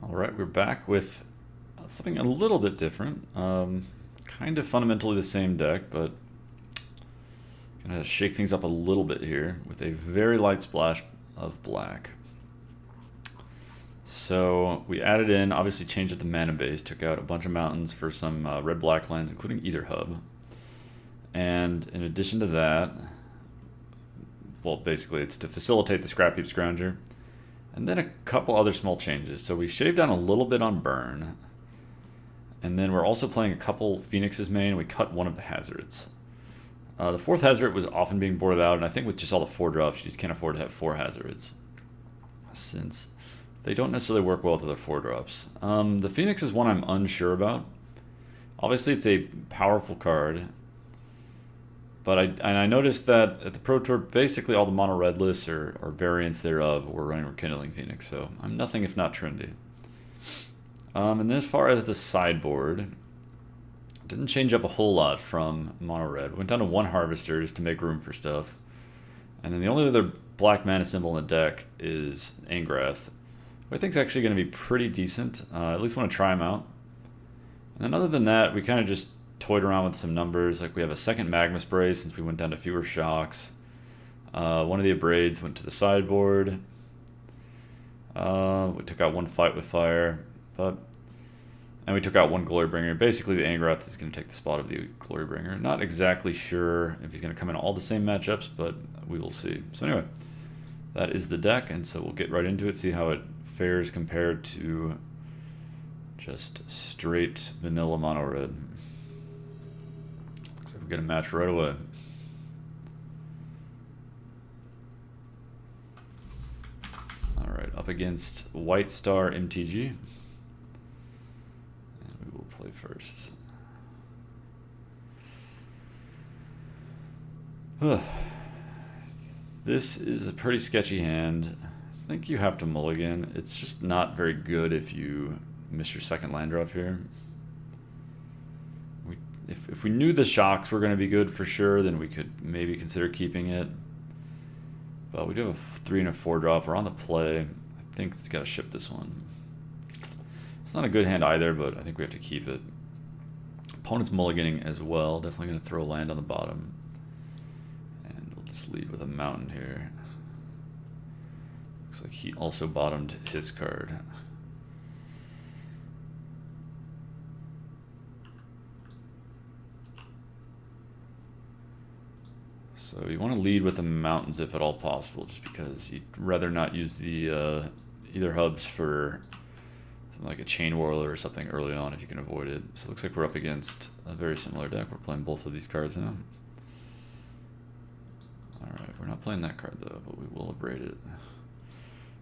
Alright, we're back with something a little bit different. Kind of fundamentally the same deck, but gonna shake things up a little bit here with a very light splash of black. So we added in, obviously changed up the mana base, took out a bunch of mountains for some red-black lands, including either hub. And in addition to that, well, basically it's to facilitate the Scrap Heap Scrounger. And then a couple other small changes. So we shaved down a little bit on burn. And then we're also playing a couple Phoenix's main, and we cut one of the hazards. The fourth hazard was often being boarded out, and I think with just all the 4-drops, you just can't afford to have 4 hazards, since they don't necessarily work well with other 4-drops. The Phoenix is one I'm unsure about. Obviously, it's a powerful card, but I noticed that at the Pro Tour, basically all the mono red lists or variants thereof were running Rekindling Phoenix, so I'm nothing if not trendy. And then as far as the sideboard, didn't change up a whole lot from mono red. Went down to 1 Harvester just to make room for stuff. And then the only other black mana symbol in the deck is Angrath, who I think is actually going to be pretty decent. At least want to try him out. And then other than that, we kind of just toyed around with some numbers. Like we have a second Magma Spray since we went down to fewer shocks. One of the Abrades went to the sideboard. We took out 1 Fight with Fire, and we took out 1 Glorybringer. Basically, the Angrath is going to take the spot of the Glorybringer. Not exactly sure if he's going to come in all the same matchups, but we will see. So anyway, that is the deck, and so we'll get right into it, see how it fares compared to just straight vanilla mono red. Looks like we get a match right away. Alright, up against White Star MTG. And we will play first. This is a pretty sketchy hand. I think you have to mulligan. It's just not very good if you miss your second land drop here. If we knew the shocks were going to be good for sure, then we could maybe consider keeping it. But we do have a 3 and a 4 drop. We're on the play. I think it's got to ship this one. It's not a good hand either, but I think we have to keep it. Opponent's mulliganing as well. Definitely going to throw land on the bottom. And we'll just lead with a mountain here. Looks like he also bottomed his card. So you want to lead with the mountains if at all possible, just because you'd rather not use the either hubs for something like a Chain Whirler or something early on if you can avoid it. So it looks like we're up against a very similar deck. We're playing both of these cards now. Alright, we're not playing that card though, but we will abrade it.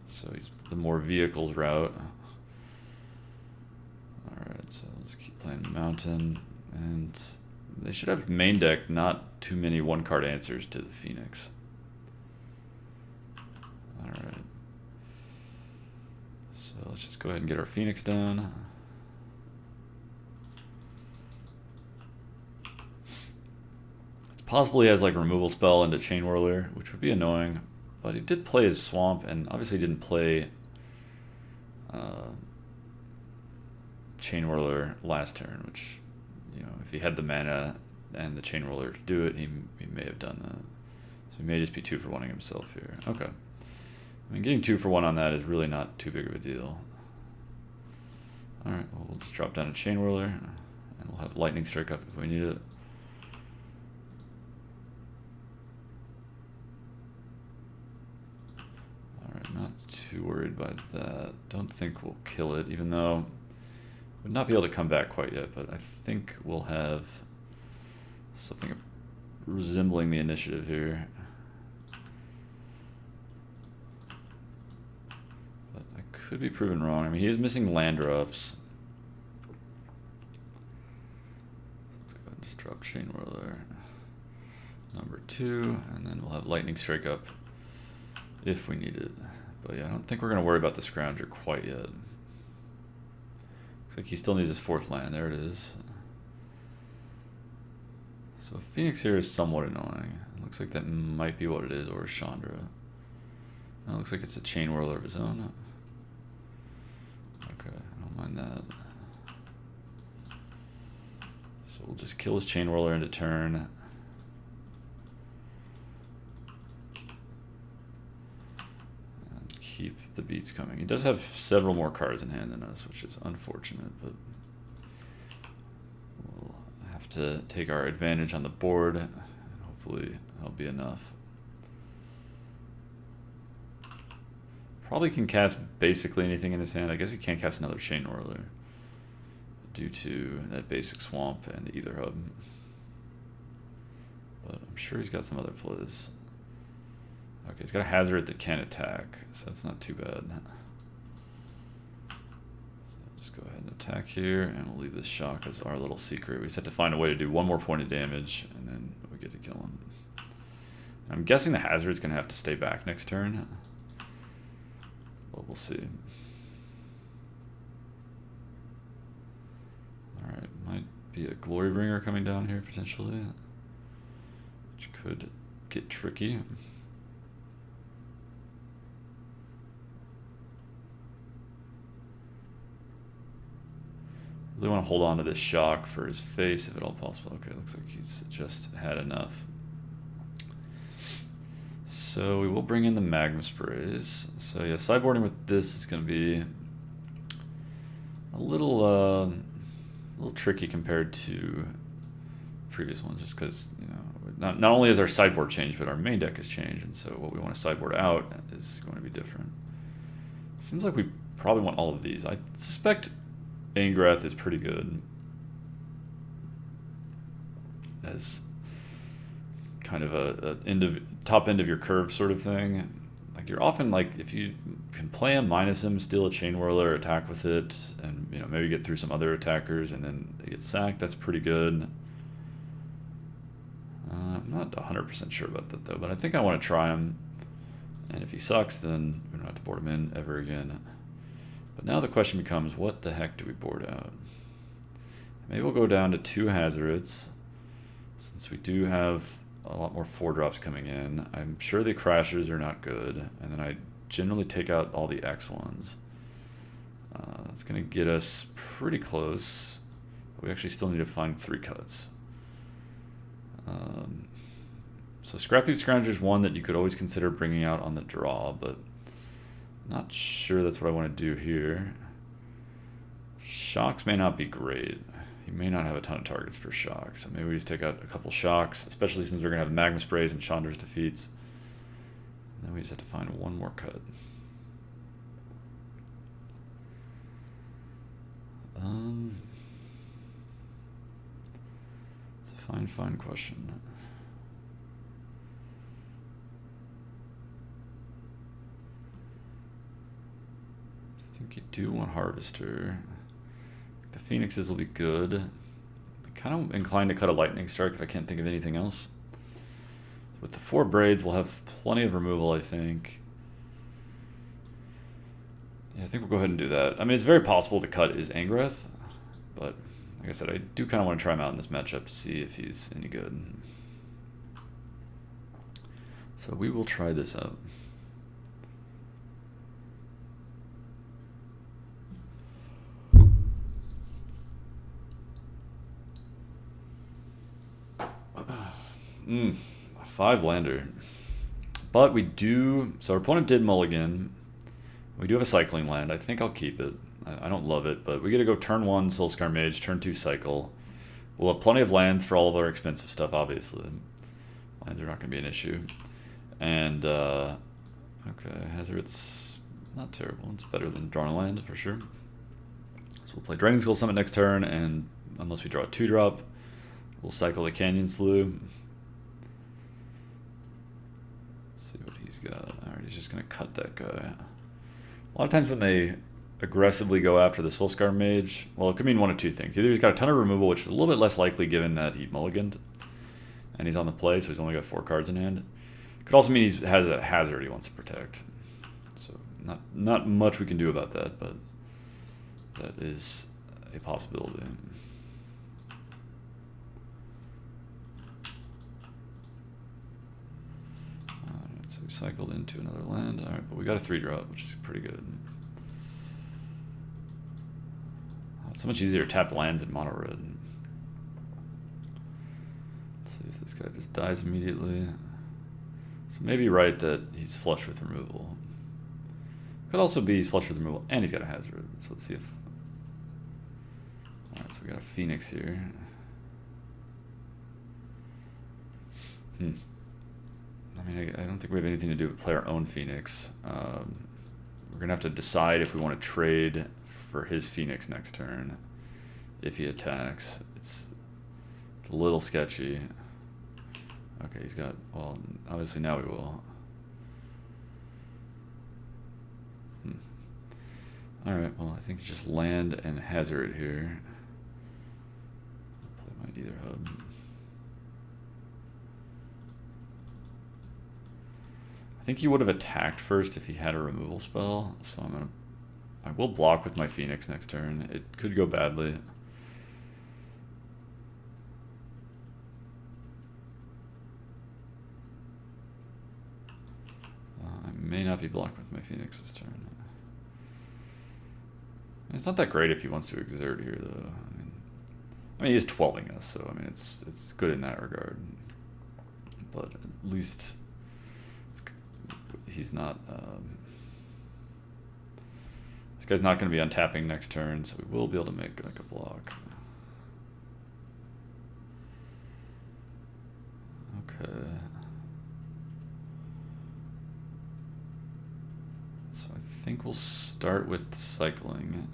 So he's the more vehicles route. Alright, so let's keep playing Mountain, and they should have main deck not too many 1-card answers to the Phoenix. Alright. So let's just go ahead and get our Phoenix down. It's possible he has like removal spell into Chain Whirler, which would be annoying. But he did play his Swamp, and obviously didn't play Chain Whirler last turn, which, you know, if he had the mana and the Chain Whirler to do it, he may have done that. So he may just be 2 for 1ing himself here. Okay. I mean, getting 2 for 1 on that is really not too big of a deal. Alright, well, we'll just drop down a Chain Whirler, and we'll have Lightning Strike up if we need it. Alright, not too worried by that. Don't think we'll kill it, even though would not be able to come back quite yet, but I think we'll have something resembling the initiative here. But I could be proven wrong. I mean, he is missing land drops. Let's go ahead and just drop Chain Whirler number 2, and then we'll have Lightning Strike up if we need it. But yeah, I don't think we're going to worry about the Scrounger quite yet. Looks like he still needs his 4th land. There it is. So Phoenix here is somewhat annoying. It looks like that might be what it is, or Chandra. No, it looks like it's a Chain Whirler of his own. Okay. seen that. So we'll just kill his Chain Whirler into turn. And keep the beats coming. He does have several more cards in hand than us, which is unfortunate, but we'll have to take our advantage on the board, and hopefully that'll be enough. Probably can cast basically anything in his hand. I guess he can't cast another Chain Whirler due to that basic swamp and the Ether Hub. But I'm sure he's got some other plays. Okay, he's got a Hazard that can attack, so that's not too bad. So just go ahead and attack here, and we'll leave this shock as our little secret. We just have to find a way to do one more point of damage, and then we get to kill him. I'm guessing the Hazard's going to have to stay back next turn. But we'll see. Alright, might be a Glory Bringer coming down here potentially, which could get tricky. Really want to hold on to this shock for his face if at all possible. Okay, looks like he's just had enough. So we will bring in the Magma Sprays. So yeah, sideboarding with this is going to be a little tricky compared to previous ones, just because, you know, not only has our sideboard changed, but our main deck has changed, and so what we want to sideboard out is going to be different. Seems like we probably want all of these. I suspect Angrath is pretty good as kind of a top end of your curve sort of thing. Like, you're often like, if you can play him, minus him, steal a Chain Whirler, attack with it, and, you know, maybe get through some other attackers and then they get sacked, that's pretty good. I'm not 100% sure about that though, but I think I want to try him, and if he sucks, then we don't have to board him in ever again. But now the question becomes, what the heck do we board out? Maybe we'll go down to 2 Hazards, since we do have a lot more 4-drops coming in. I'm sure the Crashers are not good, and then I generally take out all the X1s. That's going to get us pretty close. We actually still need to find 3 cuts. So Scrappy Scrounger is one that you could always consider bringing out on the draw, but not sure that's what I want to do here. Shocks may not be great. He may not have a ton of targets for shocks, so maybe we just take out a couple shocks, especially since we're going to have Magma Sprays and Chandra's Defeats. And then we just have to find one more cut. It's a fine question. I think you do want Harvester. The Phoenixes will be good. I'm kind of inclined to cut a Lightning Strike if I can't think of anything else. With the 4 Braids, we'll have plenty of removal, I think. Yeah, I think we'll go ahead and do that. I mean, it's very possible the cut is Angrath, but like I said, I do kind of want to try him out in this matchup to see if he's any good. So we will try this out. A 5-lander. But we do... So our opponent did mulligan. We do have a cycling land. I think I'll keep it. I don't love it, but we get to go turn 1 Soulscar Mage, turn 2 cycle. We'll have plenty of lands for all of our expensive stuff, obviously. Lands are not going to be an issue. And, okay, Hazard's not terrible. It's better than drawing a land, for sure. So we'll play Draining Skull Summit next turn, and unless we draw a 2-drop, we'll cycle the Canyon Slough. Alright, he's just going to cut that guy. A lot of times when they aggressively go after the Soulscar Mage, well, it could mean one of 2 things. Either he's got a ton of removal, which is a little bit less likely given that he mulliganed, and he's on the play, so he's only got 4 cards in hand. It could also mean he has a Hazard he wants to protect. So not much we can do about that, but that is a possibility. So we cycled into another land. Alright, but we got a 3-drop, which is pretty good. It's so much easier to tap lands in mono red. Let's see if this guy just dies immediately. So maybe right that he's flush with removal. Could also be he's flush with removal and he's got a hazard. So let's see if... Alright, so we got a Phoenix here. I mean, I don't think we have anything to do with play our own Phoenix. We're going to have to decide if we want to trade for his Phoenix next turn. If he attacks. It's a little sketchy. Okay, he's got... Well, obviously now we will. Alright, well, I think just land and hazard here. Play my Ether Hub. I think he would have attacked first if he had a removal spell, so I will block with my Phoenix next turn. It could go badly. I may not be blocked with my Phoenix this turn. It's not that great if he wants to exert here, though. I mean, he is 12ing us, so I mean, it's good in that regard. But at least he's not. This guy's not going to be untapping next turn, so we will be able to make like a block. Okay. So I think we'll start with cycling.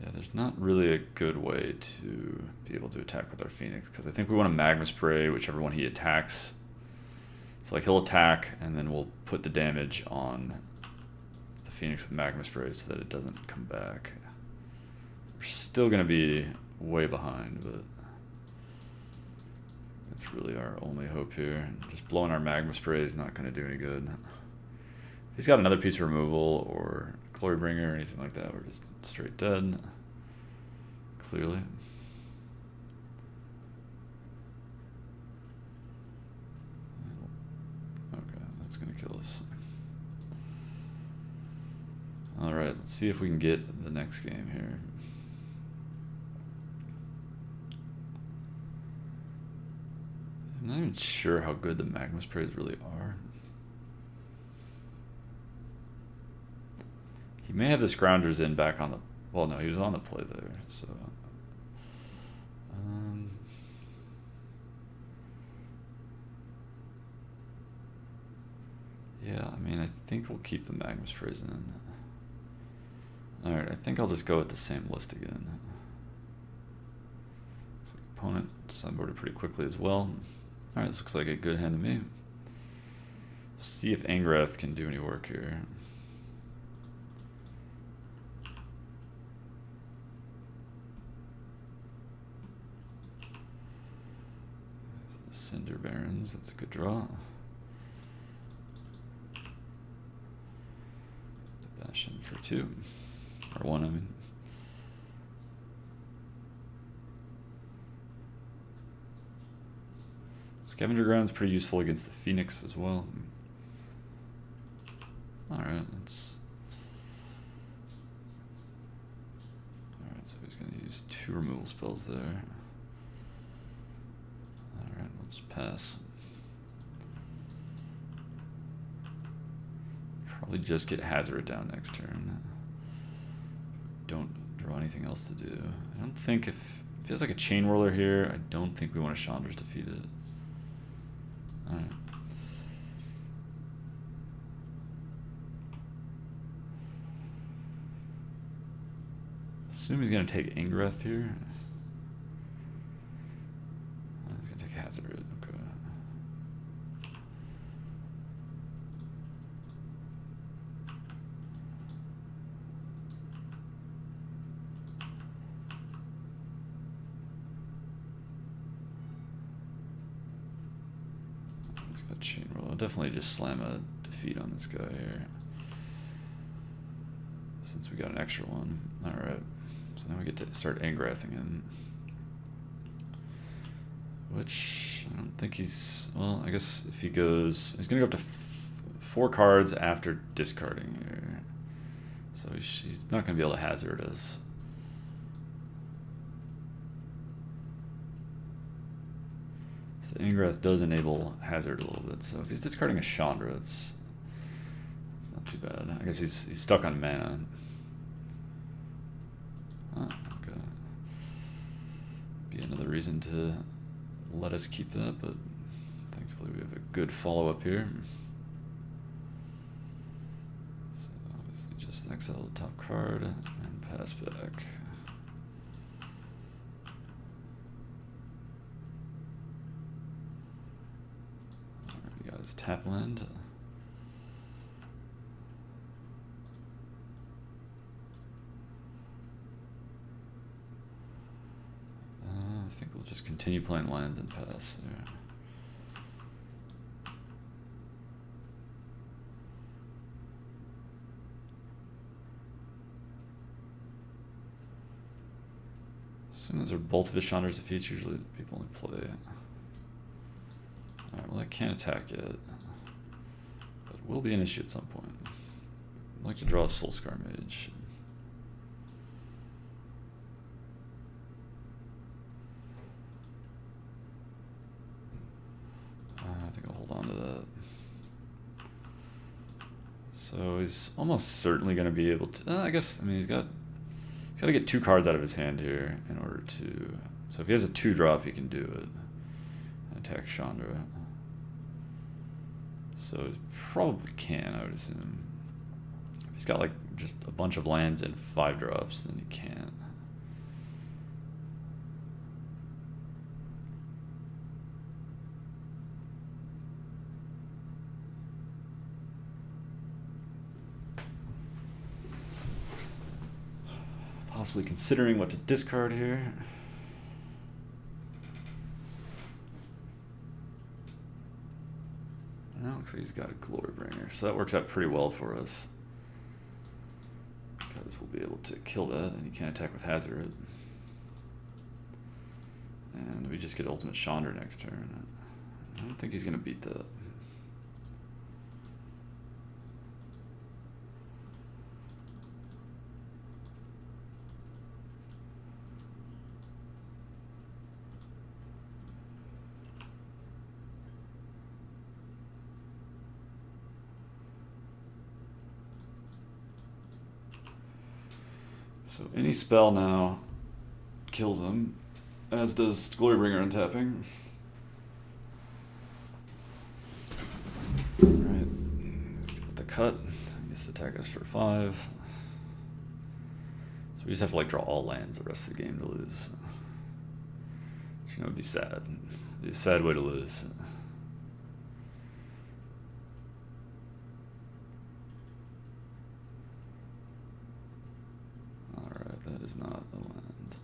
Yeah, there's not really a good way to be able to attack with our Phoenix, because I think we want to Magma Spray whichever one he attacks. So like he'll attack, and then we'll put the damage on the Phoenix with Magma Spray so that it doesn't come back. We're still going to be way behind, but that's really our only hope here. Just blowing our Magma Spray is not going to do any good. If he's got another piece of removal or Glorybringer or anything like that, we're just straight dead. Clearly. Okay, that's gonna kill us. Alright, let's see if we can get the next game here. I'm not even sure how good the Magma Sprays really are. He may have the Scroungers in back on the... Well, no, he was on the play there, so... Yeah, I mean, I think we'll keep the Magma Sprays in. Alright, I think I'll just go with the same list again. Looks like opponent sideboarded pretty quickly as well. Alright, this looks like a good hand to me. See if Angrath can do any work here. There's the Cinder Barons, that's a good draw. Bash him for 2. Or 1, I mean. Scavenger Ground's pretty useful against the Phoenix as well. Alright, let's... Alright, so he's going to use 2 removal spells there. Alright, we'll just pass. Probably just get Hazard down next turn. Don't draw anything else to do. I don't think if he has like a Chain Whirler here, I don't think we want to Chandra's defeat it. Alright. Assume he's going to take Angrath here. He's going to take Hazard. Okay. Chain Roll. I'll definitely just slam a defeat on this guy here. since we got an extra one. Alright, so now we get to start Angrathing him. Which, I don't think he's... Well, I guess if he goes... He's going to go up to 4 cards after discarding here. So he's not going to be able to hazard us. So the Angrath does enable hazard a little bit. So if he's discarding a Chandra, it's not too bad. I guess he's stuck on mana. Oh, okay. Be another reason to let us keep that, but thankfully we have a good follow-up here. So obviously just exile the top card and pass back. Alright, we got his tap land. I think we'll just continue playing lands and pass there. As soon as they're both of his Chandras defeats, usually people only play it. Alright, well I can't attack yet. But it will be an issue at some point. I'd like to draw a Soulscar Mage. I think I'll hold on to that. So he's almost certainly going to be able to. I guess. I mean, he's got to get 2 cards out of his hand here in order to. So if he has a 2-drop, he can do it. Attack Chandra. So he probably can, I would assume. If he's got like just a bunch of lands and 5-drops, then he can't. Possibly considering what to discard here. Now looks like he's got a Glorybringer, so that works out pretty well for us. Because we'll be able to kill that, and he can't attack with Hazard. And we just get Ultimate Chandra next turn. I don't think he's going to beat that. So any spell now kills him, as does Glorybringer untapping. Alright, let's get the cut. He gets to attack us for 5. So we just have to like draw all lands the rest of the game to lose. Which, you know, would be sad. It'd be a sad way to lose. That is not a land.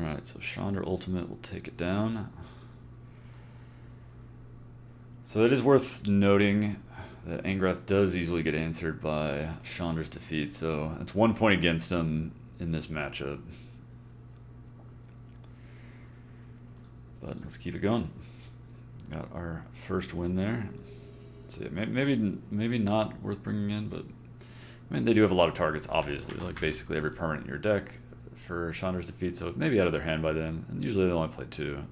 Alright, so Chandra Ultimate will take it down. So it is worth noting that Angrath does easily get answered by Chandra's defeat, so it's 1 point against him in this matchup. But let's keep it going. Got our first win there. So yeah, maybe not worth bringing in, but I mean they do have a lot of targets, obviously, like basically every permanent in your deck for Chandra's defeat, so it may be out of their hand by then, and usually they only play 2.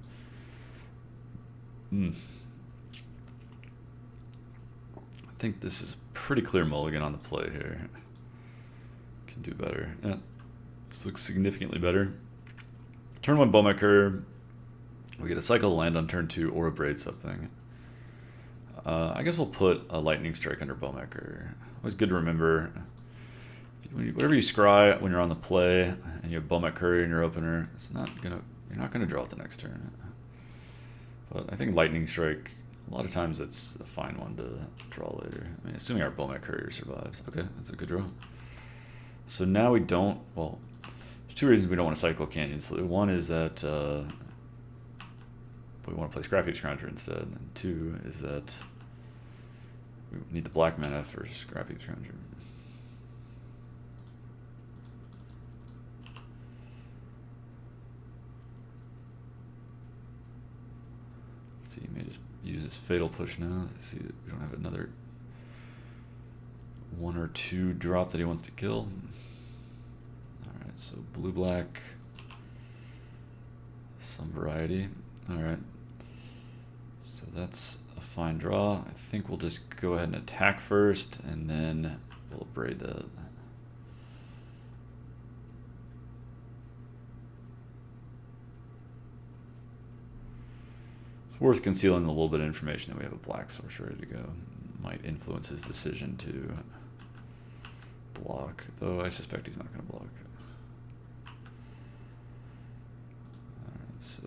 I think this is pretty clear mulligan on the play here. Can do better. Yeah, this looks significantly better. Turn 1 Bowmaker, we get a cycle land on turn 2 or a Braid something. I guess we'll put a Lightning Strike under Bowmaker. Always good to remember. Whatever you scry when you're on the play and you have Bowmaker in your opener, you're not gonna draw it the next turn. But I think Lightning Strike, a lot of times it's a fine one to draw later. I mean, assuming our Bowmaker survives. Okay, that's a good draw. So now we don't. Well, there's 2 reasons we don't want to cycle Canyon Sleuth. One is that we want to play Scrapheap Scrounger instead, and 2 is that we need the black mana for Scrappy Scrounger. Let's see, he may just use his Fatal Push now. Let's see that we don't have another 1 or 2 drop that he wants to kill. Alright, so blue-black, some variety. Alright, so that's a fine draw. I think we'll just go ahead and attack first, and then we'll braid the... It's worth concealing a little bit of information that we have a black source ready to go. Might influence his decision to block, though I suspect he's not going to block. Alright, so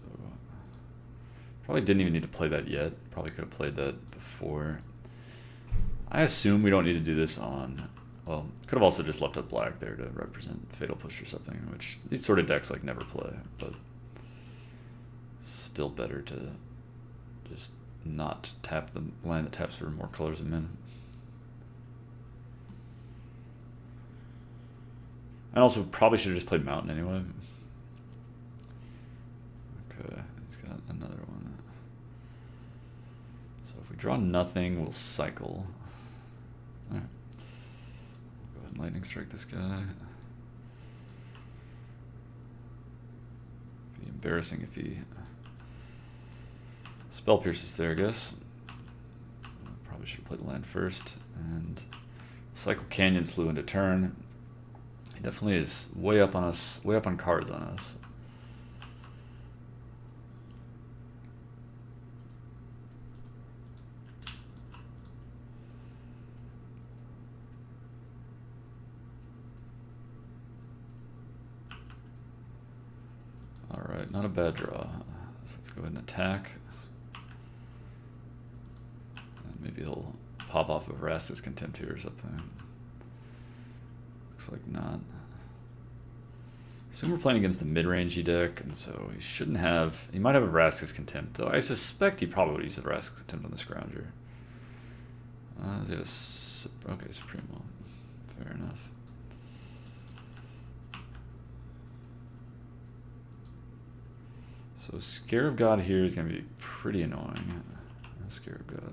probably didn't even need to play that yet. Probably could have played that before. I assume we don't need to do this on... Well, could have also just left up black there to represent Fatal Push or something, which these sort of decks like never play, but still better to just not tap the land that taps for more colors than mana. And also probably should have just played Mountain anyway. Okay, he's got another one. So if we draw nothing, we'll cycle. Alright. Go ahead and Lightning Strike this guy. It'd be embarrassing if he Spell Pierces there, I guess. Probably should have played the land first. And cycle Canyon Slough into turn. He definitely is way up on us, way up on cards on us. Alright, not a bad draw. So let's go ahead and attack. And maybe he'll pop off of Rakdos Contempt here or something. Looks like not. Assume we're playing against the mid-rangey deck, and so he shouldn't have... He might have a Rakdos Contempt, though I suspect he probably would use the Rakdos Contempt on the Scrounger. Okay, Supremo. Fair enough. So Scarab God here is going to be pretty annoying. Scarab God.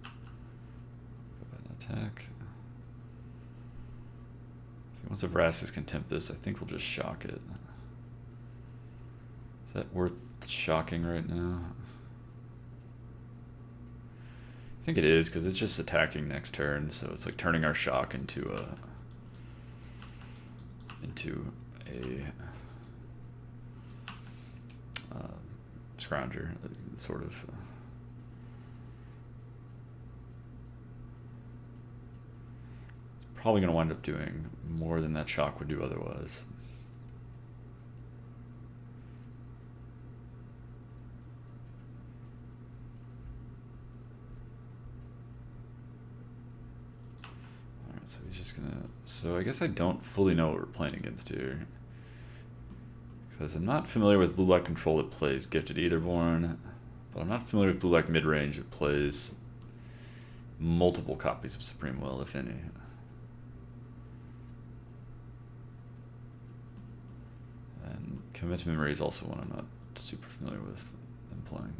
Go ahead and attack. If he wants to Rakdos Contempt this, I think we'll just shock it. Is that worth shocking right now? I think it is, because it's just attacking next turn, so it's like turning our shock into a Scrounger, sort of. It's probably going to wind up doing more than that shock would do otherwise. Alright, so he's just going to... So I guess I don't fully know what we're playing against here. Because I'm not familiar with blue-black control that plays Gifted Aetherborn, but I'm not familiar with blue-black mid-range that plays multiple copies of Supreme Will, if any. And Commit to Memory is also one I'm not super familiar with them playing.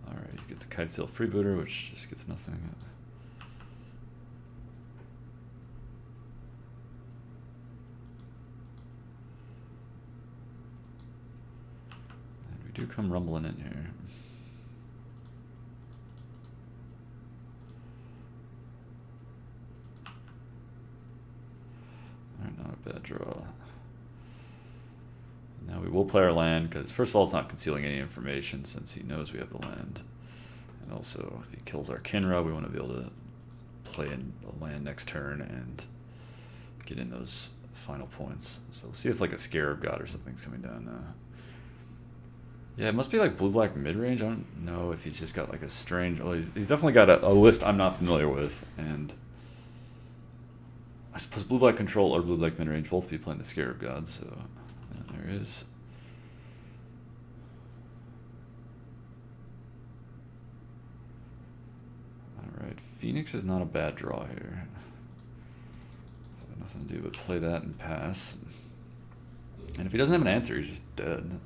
Alright, he gets a Kitesail Freebooter, which just gets nothing. Do come rumbling in here. Alright, not a bad draw. Now we will play our land, because first of all it's not concealing any information since he knows we have the land. And also if he kills our Kinra, we want to be able to play in a land next turn and get in those final points. So we'll see if like a Scarab God or something's coming down now. Yeah, it must be like blue-black mid-range. I don't know if he's just got like a strange... Well, he's definitely got a list I'm not familiar with. And I suppose blue-black control or blue-black mid-range both be playing the Scarab God. So yeah, there he is. Alright, Phoenix is not a bad draw here. So nothing to do but play that and pass. And if he doesn't have an answer, he's just dead.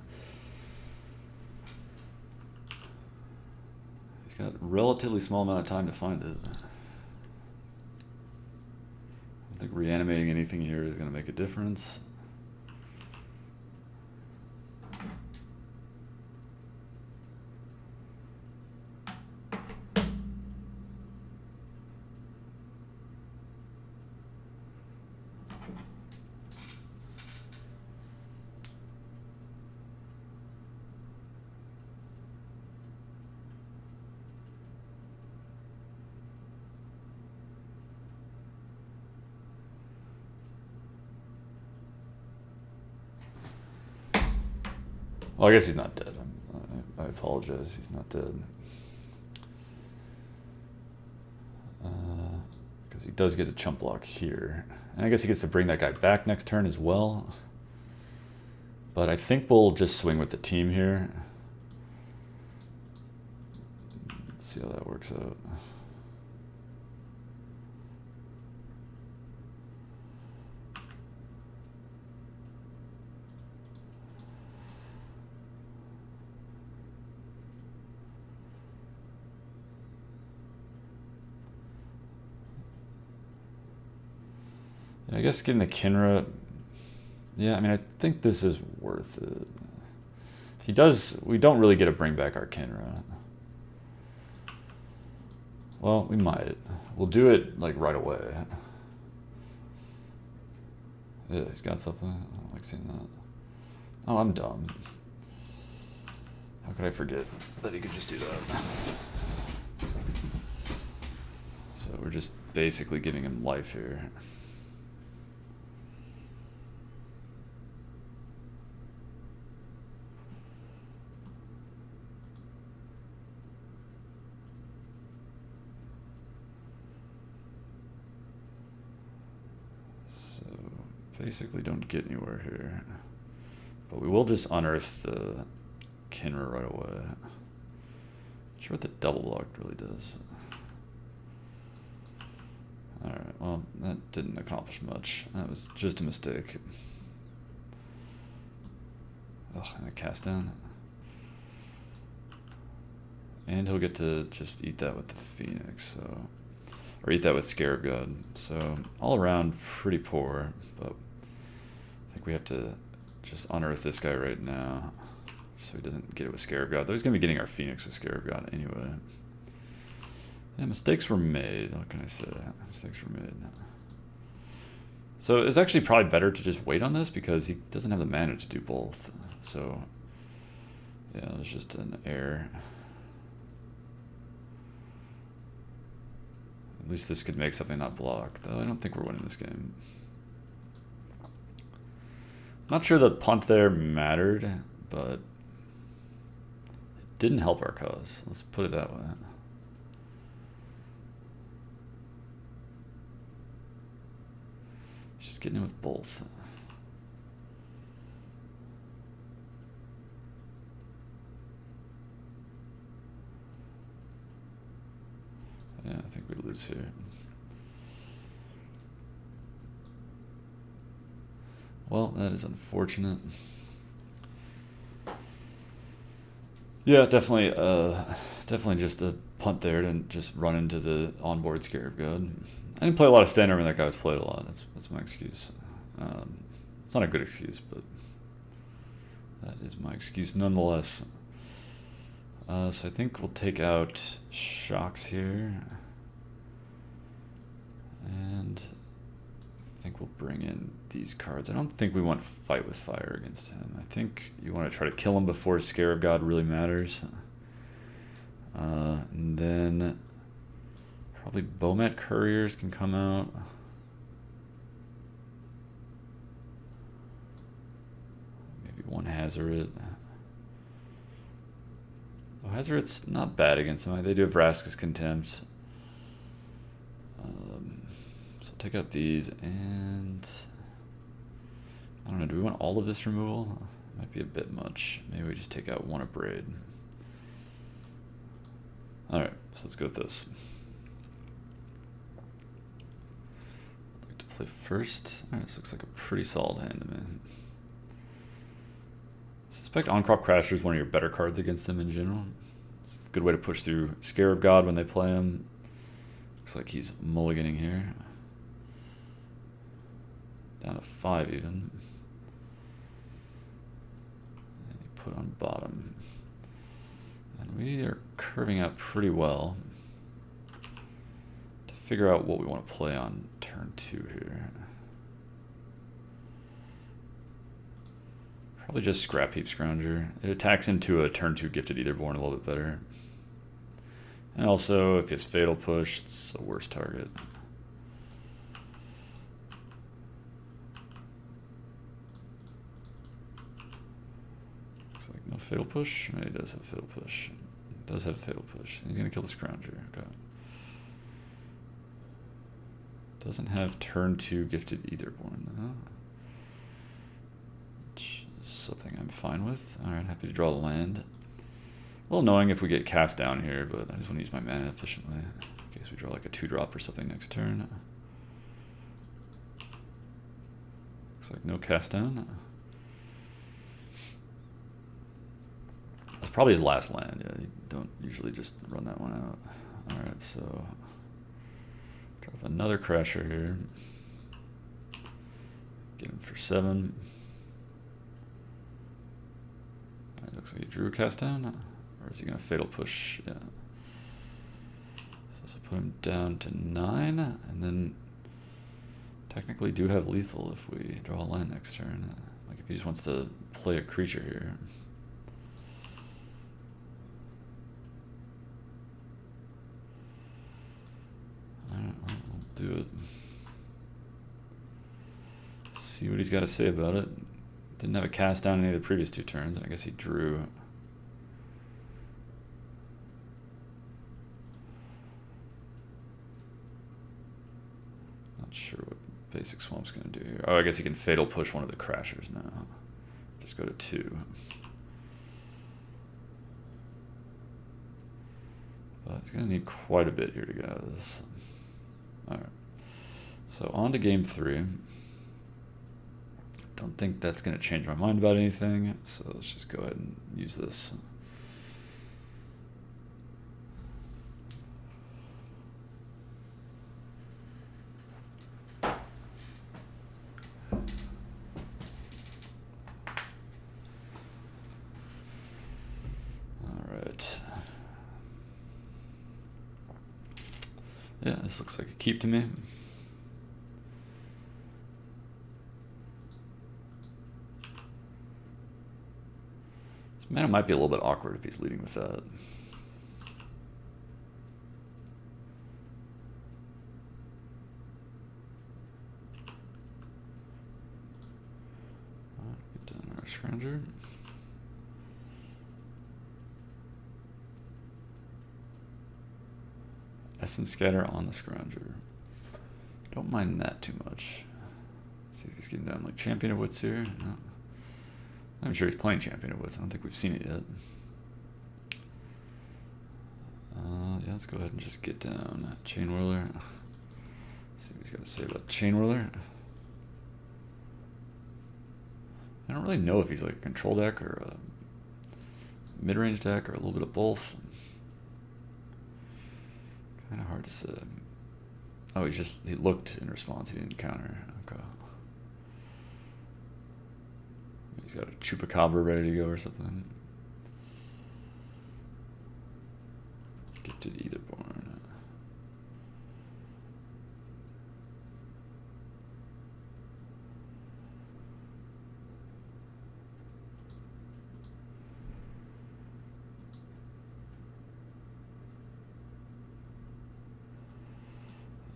He's got a relatively small amount of time to find it. I think reanimating anything here is going to make a difference. Well, I guess he's not dead. I apologize. He's not dead. Because he does get a chump block here. And I guess he gets to bring that guy back next turn as well. But I think we'll just swing with the team here. Let's see how that works out. I guess getting the Kinra, yeah, I mean, I think this is worth it. If he does, we don't really get to bring back our Kinra. Well, we might. We'll do it, like, right away. Yeah, he's got something. I don't like seeing that. Oh, I'm dumb. How could I forget that he could just do that? So we're just basically giving him life here. Basically don't get anywhere here. But we will just unearth the Kinra right away. Not sure what the double block really does. Alright, well, that didn't accomplish much. That was just a mistake. Ugh, and a cast down. And he'll get to just eat that with the Phoenix, so... Or eat that with Scarab God. So, all around, pretty poor, but... I think we have to just unearth this guy right now so he doesn't get it with Scarab God. Though he's going to be getting our Phoenix with Scarab God anyway. Yeah, mistakes were made. What can I say? Mistakes were made. So it's actually probably better to just wait on this because he doesn't have the mana to do both. So, yeah, it was just an error. At least this could make something not block. Though I don't think we're winning this game. Not sure the punt there mattered, but it didn't help our cause. Let's put it that way. Just getting in with both. Yeah, I think we lose here. Well, that is unfortunate. Yeah, definitely just a punt there to just run into the onboard Scarab God. I didn't play a lot of standard when that guy was played a lot. That's my excuse. It's not a good excuse, but that is my excuse nonetheless. So I think we'll take out Shocks here. And I think we'll bring in these cards. I don't think we want Fight with Fire against him. I think you want to try to kill him before Scarab God really matters. And then probably Bomat Couriers can come out. Maybe one Hazoret. Oh, Hazoret's not bad against him. They do have Vraska's Contempt. So take out these and... I don't know, do we want all of this removal? Might be a bit much. Maybe we just take out one of Braid. Alright, so let's go with this. play first. Alright, this looks like a pretty solid hand to me. I suspect On-Crop Crasher is one of your better cards against them in general. It's a good way to push through Scarab God when they play him. Looks like he's mulliganing here. Down to 5 even. And he put on bottom. And we are curving out pretty well to figure out what we want to play on turn 2 here. Probably just Scrap Heap Scrounger. It attacks into a turn 2 Gifted Aetherborn a little bit better. And also, if it's Fatal Push, it's a worse target. Looks like no Fatal Push. Maybe he does have Fatal Push. He does have Fatal Push. He's going to kill the Scrounger. Okay. Doesn't have turn 2 Gifted Aetherborn, though. Which is something I'm fine with. Alright, happy to draw the land. A little annoying if we get cast down here, but I just want to use my mana efficiently. In case we draw like a 2-drop or something next turn. Looks like no cast down. That's probably his last land. Yeah, you don't usually just run that one out. Alright, so drop another Crasher here. Get him for 7. Alright, looks like he drew a cast down. Or is he going to Fatal Push? Yeah. So this will put him down to 9. And then technically do have lethal if we draw a land next turn. Like if he just wants to play a creature here. Alright, well, we'll do it. See what he's got to say about it. Didn't have a cast down any of the previous 2 turns. I guess he drew. Not sure what basic Swamp's going to do here. Oh, I guess he can Fatal Push one of the Crashers now. Just go to 2. But it's going to need quite a bit here to get out of this. Alright. So on to game 3. Don't think that's going to change my mind about anything. So let's just go ahead and use this. Yeah, this looks like a keep to me. This mana might be a little bit awkward if he's leading with that. Get down our Scrounger. Essence Scatter on the Scrounger. Don't mind that too much. Let's see if he's getting down like Champion of Wits here. No. I'm sure he's playing Champion of Wits. I don't think we've seen it yet. Yeah, let's go ahead and just get down Chain Whirler. See what he's got to say about Chain Whirler. I don't really know if he's like a control deck or a mid-range deck or a little bit of both. Kind of hard to say. Oh, he looked in response. He didn't counter. Okay. He's got a Chupacabra ready to go or something. Gifted Aetherborn.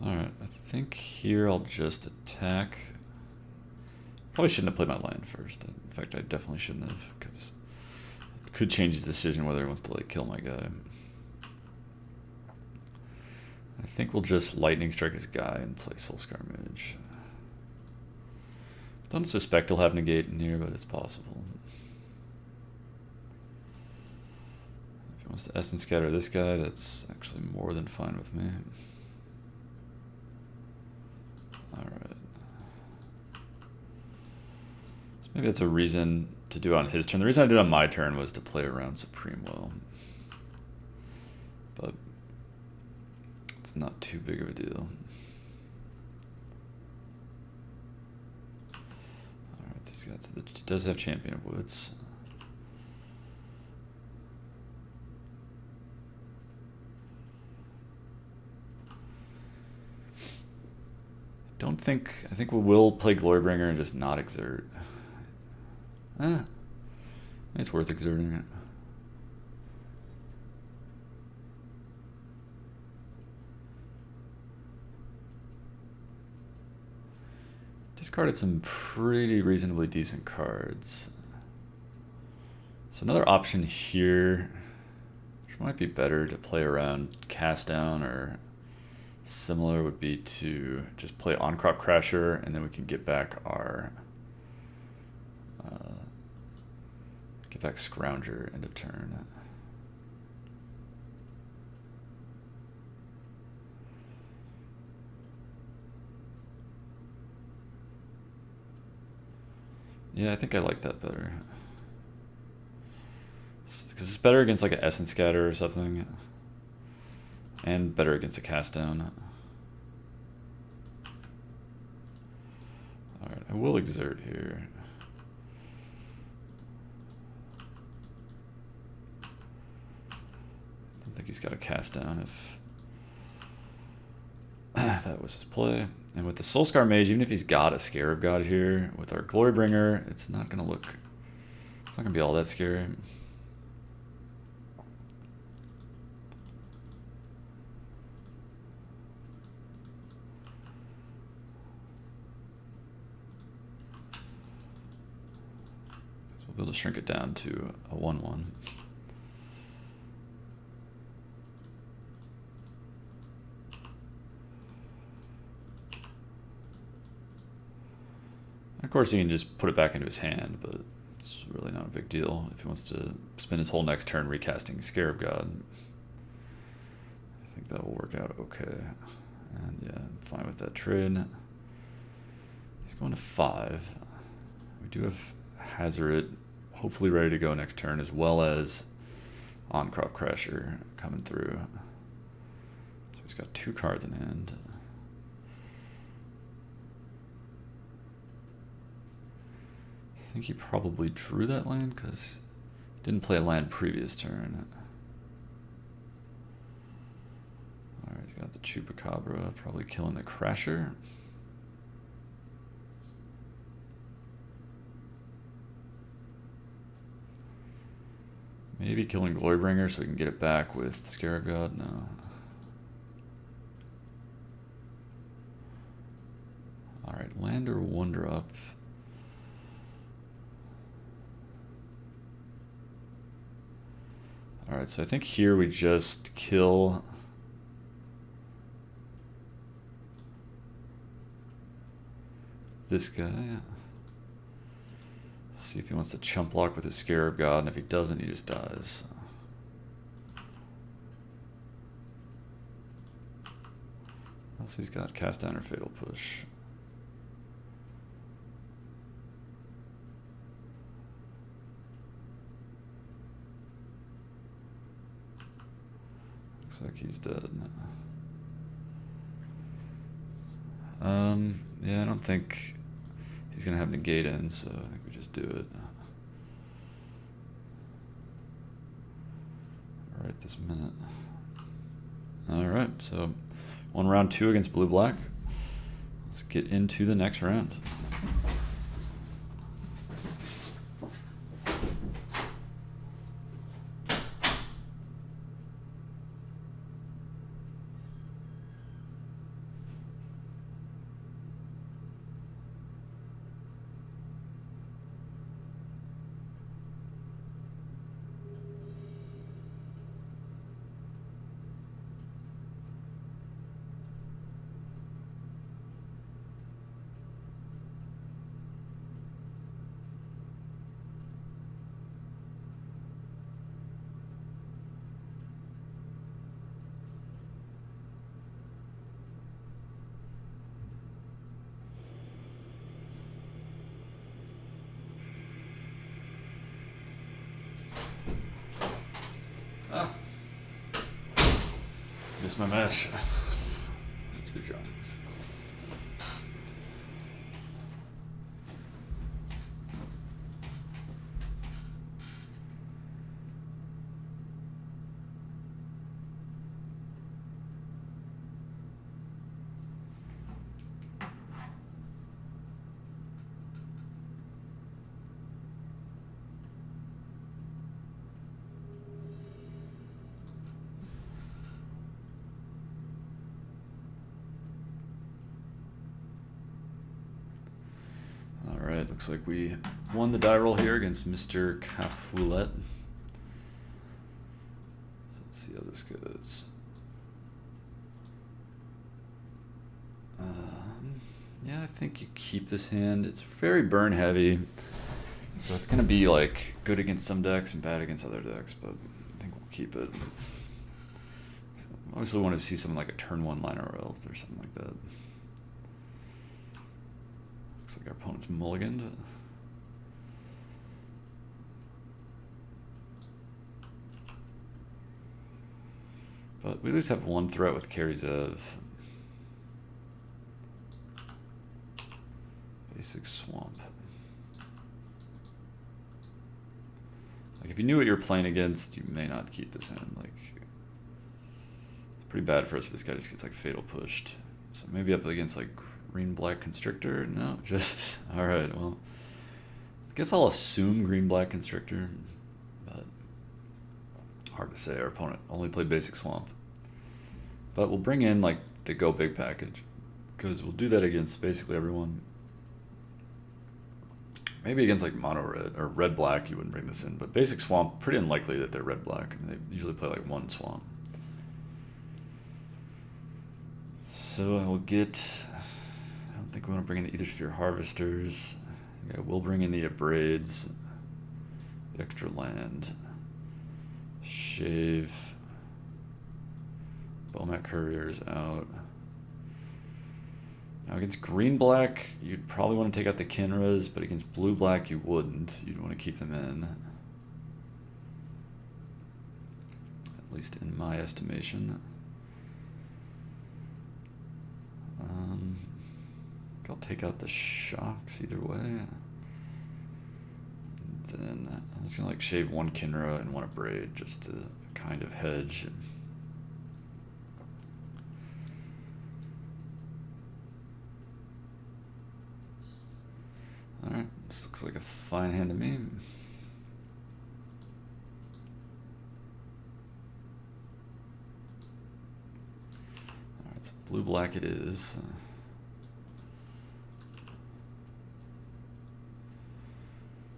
Alright, I think here I'll just attack. Probably shouldn't have played my land first. In fact, I definitely shouldn't have, because it could change his decision whether he wants to like kill my guy. I think we'll just Lightning Strike his guy and play Soulscar Mage. Don't suspect he'll have Negate in here, but it's possible. If he wants to Essence Scatter this guy, that's actually more than fine with me. Alright. Maybe that's a reason to do it on his turn. The reason I did it on my turn was to play around Supreme Will. But it's not too big of a deal. Alright, he's got he does have Champion of Woods. I think we will play Glorybringer and just not exert. It's worth exerting it. Discarded some pretty reasonably decent cards. So another option here, which might be better to play around Cast Down or similar, would be to just play On-Crop Crasher, and then we can get back our Scrounger end of turn. Yeah, I think I like that better. Because it's better against like an Essence Scatter or something. And better against a Cast Down. Alright, I will exert here. I don't think he's got a Cast Down if that was his play. And with the Soulscar Mage, even if he's got a Scarab God here, with our Glorybringer, it's not going to be all that scary. So we'll be able to shrink it down to a 1/1. Of course, he can just put it back into his hand, but it's really not a big deal if he wants to spend his whole next turn recasting Scarab God. I think that will work out okay. And yeah, I'm fine with that trade. He's going to 5. We do have Hazoret hopefully ready to go next turn, as well as On-Crop Crasher coming through. So he's got 2 cards in hand. I think he probably drew that land because he didn't play a land previous turn. Alright, he's got the Chupacabra, probably killing the Crasher. Maybe killing Glorybringer so we can get it back with Scarab God. No. Alright, land or Wonder up. Alright, so I think here we just kill this guy. See if he wants to chump block with his Scarab God, and if he doesn't, he just dies. What else he's got? Cast Down or Fatal Push. Looks like he's dead. Yeah, I don't think he's gonna have negate in, so I think we just do it. Right this minute. Alright, so 1 round 2 against blue-black. Let's get into the next round. Missed my match. That's a good job. Alright, looks like we won the die roll here against Mr. Cafulet. So let's see how this goes. Yeah, I think you keep this hand. It's very burn heavy. So it's going to be like good against some decks and bad against other decks, but I think we'll keep it. Obviously, we want to see something like a turn 1 liner rails or something like that. Looks like our opponent's mulliganed. But we at least have one threat with Carries of Basic Swamp. Like if you knew what you were playing against, you may not keep this hand. Like it's pretty bad for us if this guy just gets like fatal pushed. So maybe up against like green-black Constrictor? No, just alright, well. I guess I'll assume green-black Constrictor, but hard to say. Our opponent only played Basic Swamp. But we'll bring in like the Go Big package, because we'll do that against basically everyone. Maybe against like mono red or red black you wouldn't bring this in, but Basic Swamp, pretty unlikely that they're red black. I mean, they usually play like one swamp. So I will get, I don't think we want to bring in the Ether Sphere Harvesters. I think I will bring in the Abrades, the extra land, Shave, Bomat Couriers out. Now against green-black, you'd probably want to take out the Kinras, but against blue-black, you wouldn't. You'd want to keep them in. At least in my estimation. I'll take out the Shocks either way. And then I'm just going to like shave one Kinra and one Abrade just to kind of hedge. Alright, this looks like a fine hand to me. Alright, so blue-black it is.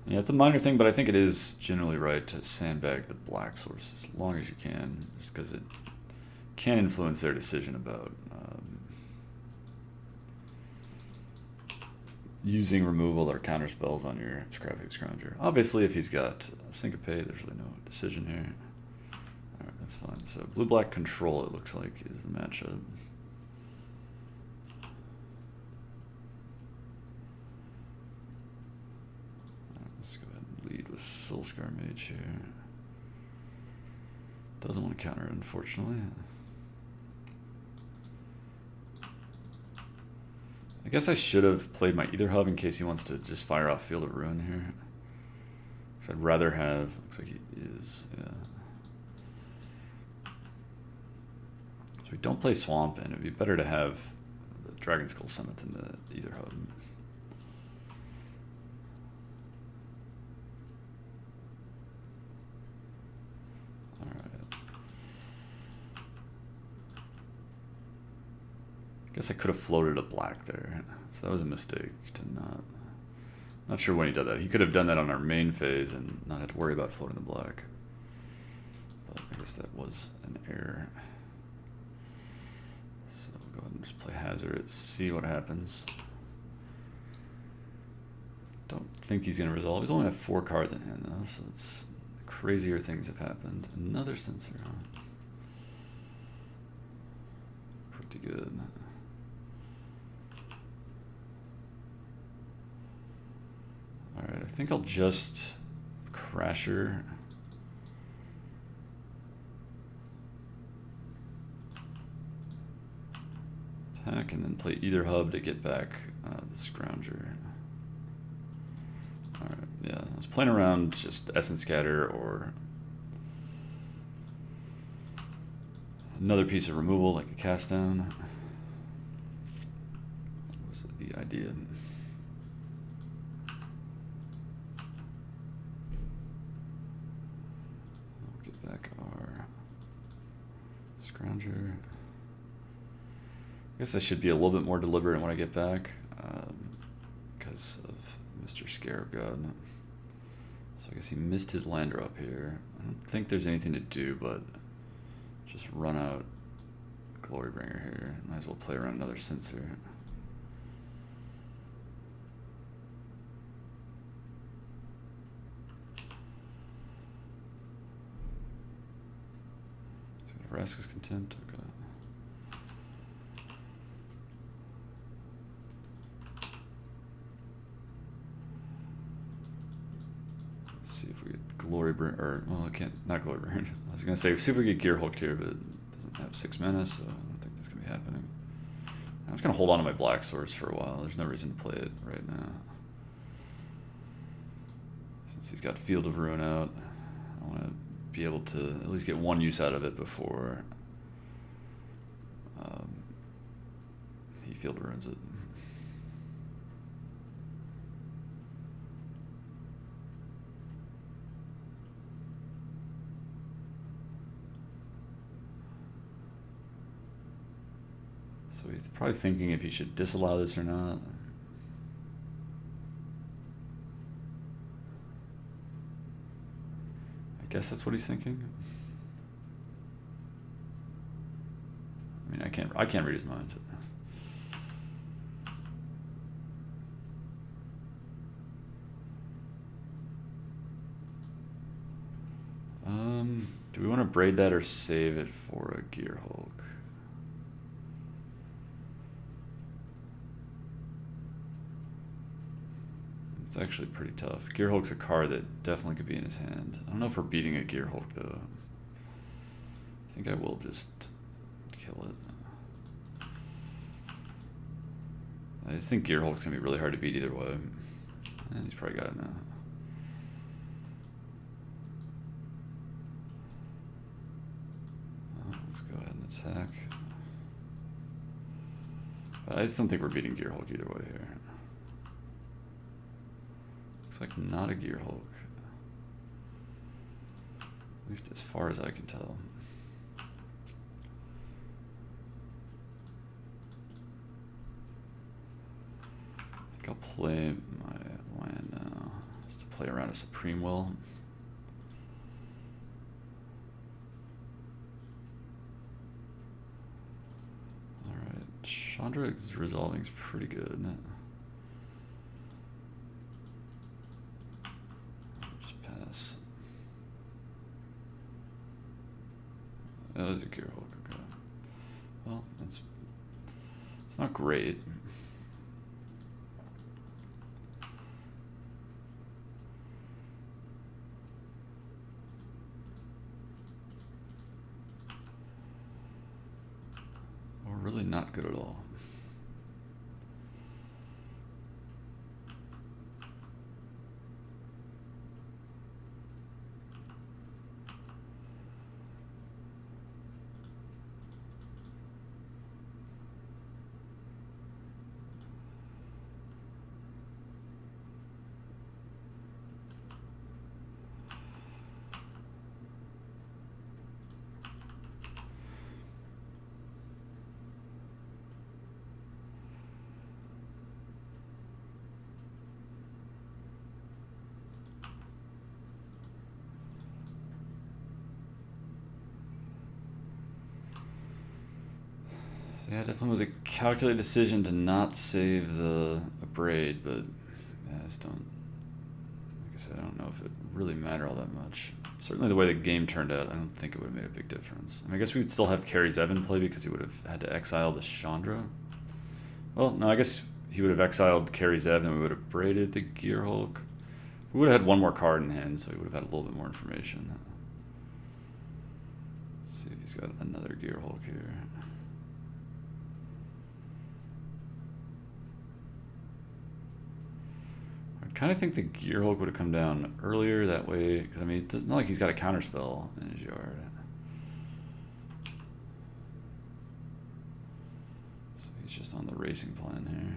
Yeah, it's a minor thing, but I think it is generally right to sandbag the black source as long as you can, just because it can influence their decision about using removal or counter spells on your Scrapheap Scrounger. Obviously, if he's got Syncope, there's really no decision here. Alright, that's fine. So blue-black control, it looks like, is the matchup. Let's go ahead and lead with Soulscar Mage here. Doesn't want to counter it, unfortunately. I guess I should have played my Ether Hub in case he wants to just fire off Field of Ruin here. Because I'd rather have... Looks like he is, yeah. So we don't play Swamp, and it'd be better to have the Dragon Skull Summit than the Ether Hub. Guess I could have floated a black there, so that was a mistake to not sure when he did that. He could have done that on our main phase and not have to worry about floating the black, but I guess that was an error. So we'll go ahead and just play Hazard, see what happens. Don't think he's going to resolve. He's only have 4 cards in hand though, so it's crazier things have happened. Another Censor, huh? Pretty good. Alright, I think I'll just Crasher. attack and then play either hub to get back the Scrounger. Alright, yeah, I was playing around just Essence Scatter or another piece of removal like a cast down. That was the idea. We'll get back our Scrounger. I guess I should be a little bit more deliberate when I get back because of Mr. Scarab God. So I guess he missed his land drop here. I don't think there's anything to do but just run out Glorybringer here. Might as well play around another Censor. So Vraska's Contempt. Okay. See if we get Glorybringer, or, well, I can't, not Glorybringer. I was going to say, see if we get Gear Hulk here, but it doesn't have 6 mana, so I don't think that's going to be happening. I'm just going to hold on to my Black Source for a while. There's no reason to play it right now. Since he's got Field of Ruin out, I want to be able to at least get one use out of it before he Field of Ruins it. So he's probably thinking if he should disallow this or not. I guess that's what he's thinking. I mean, I can't read his mind. Do we want to braid that or save it for a Gear Hulk? It's actually pretty tough. Gear Hulk's a card that definitely could be in his hand. I don't know if we're beating a Gear Hulk though. I think I will just kill it. I just think Gear Hulk's gonna be really hard to beat either way. And he's probably got it now. Let's go ahead and attack. But I just don't think we're beating Gear Hulk either way here. Looks like not a Gear Hulk. At least as far as I can tell. I think I'll play my land now. Just to play around a Supreme Will. Alright, Chandra's resolving is pretty good. That was a Gear Hulk. Okay. Well, it's not great. Or really not good at all. Yeah, it definitely was a calculated decision to not save the braid, but yeah, I just don't, like I said, I don't know if it really mattered all that much. Certainly the way the game turned out, I don't think it would have made a big difference. I guess we would still have Carrie Zevin play because he would have had to exile the Chandra. Well, no, I guess he would have exiled Carrie Zevin and we would have braided the Gear Hulk. We would have had one more card in hand, so he would have had a little bit more information. Let's see if he's got another Gear Hulk here. I kind of think the Gearhulk would have come down earlier that way, because I mean, it's not like he's got a counterspell in his yard. So he's just on the racing plan here.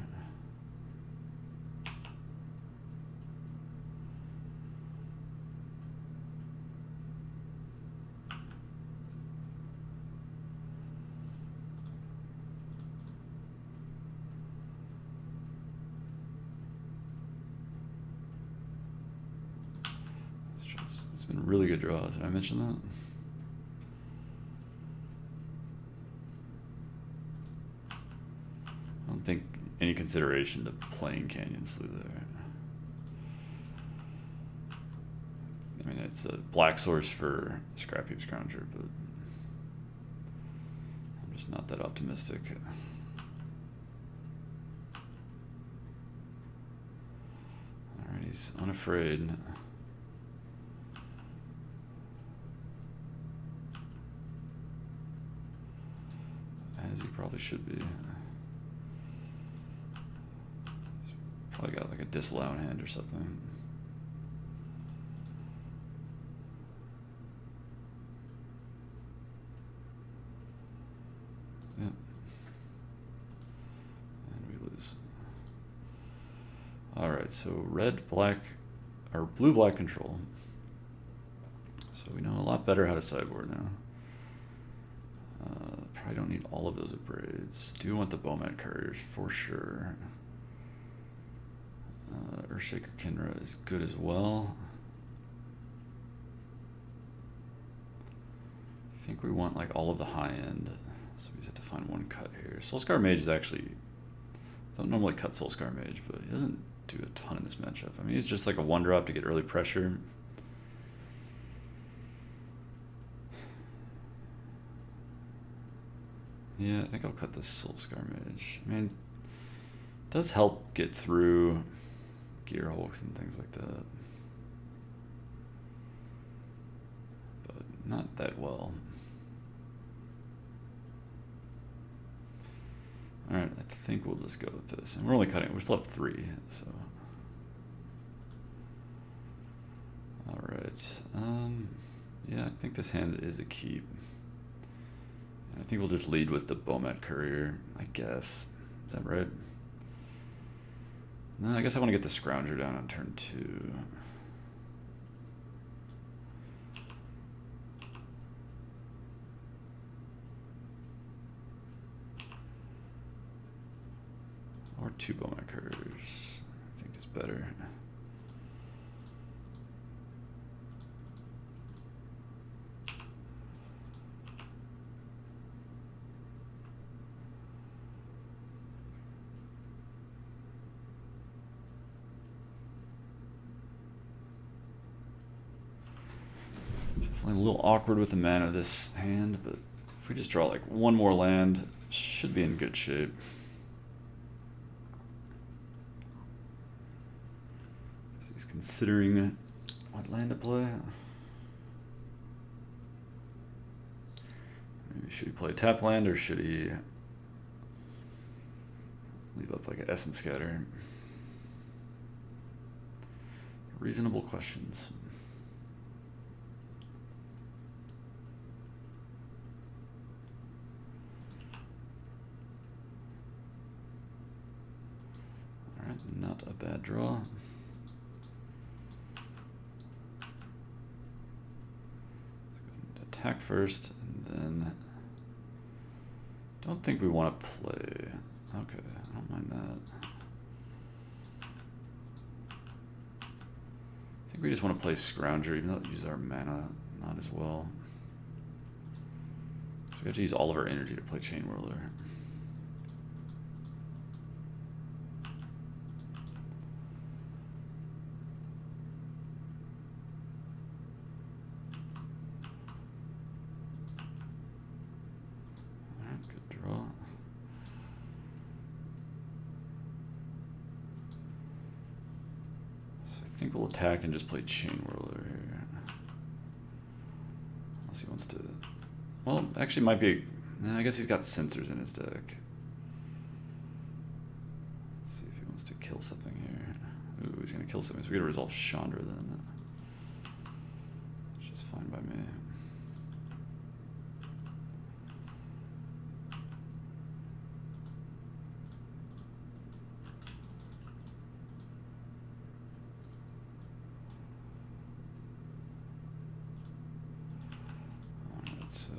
It's been really good draws. Did I mention that? I don't think any consideration to playing Canyon Slough there. I mean, it's a black source for Scrap Heap Scrounger, but I'm just not that optimistic. Alright, he's unafraid. As he probably should be. He's probably got like a disallow in hand or something. Yep. And we lose. Alright, so red, black, or blue, black control. So we know a lot better how to sideboard now. Probably don't need all of those upgrades. Do want the Bowmat Couriers for sure. Earthshaker Kinra is good as well. I think we want like all of the high end, so we just have to find one cut here. Soulscar Mage is actually, I don't normally cut Soulscar Mage, but he doesn't do a ton in this matchup. I mean, he's just like a 1-drop to get early pressure. Yeah, I think I'll cut this Soulscar Mage. I mean, it does help get through Gearhulks and things like that. But not that well. Alright, I think we'll just go with this. And we're only cutting, we still have 3, so. Alright. Yeah, I think this hand is a keep. I think we'll just lead with the Bowmat Courier, I guess. Is that right? No, I guess I want to get the Scrounger down on turn 2. Or 2 Bowmat Couriers, I think is better. Definitely a little awkward with the mana of this hand, but if we just draw like one more land, should be in good shape. So he's considering what land to play. Maybe should he play tap land or should he leave up like an Essence Scatter? Reasonable questions. Not a bad draw. Attack first, and then don't think we want to play. Okay, I don't mind that. I think we just want to play Scrounger, even though it uses our mana not as well. So we have to use all of our energy to play Chain Whirler. I think we'll attack and just play Chain Whirler here. Unless he wants to... Well, actually might be... Nah, I guess he's got Sensors in his deck. Let's see if he wants to kill something here. Ooh. he's going to kill something, so we got to resolve Chandra then. Which is fine by me. Alright, so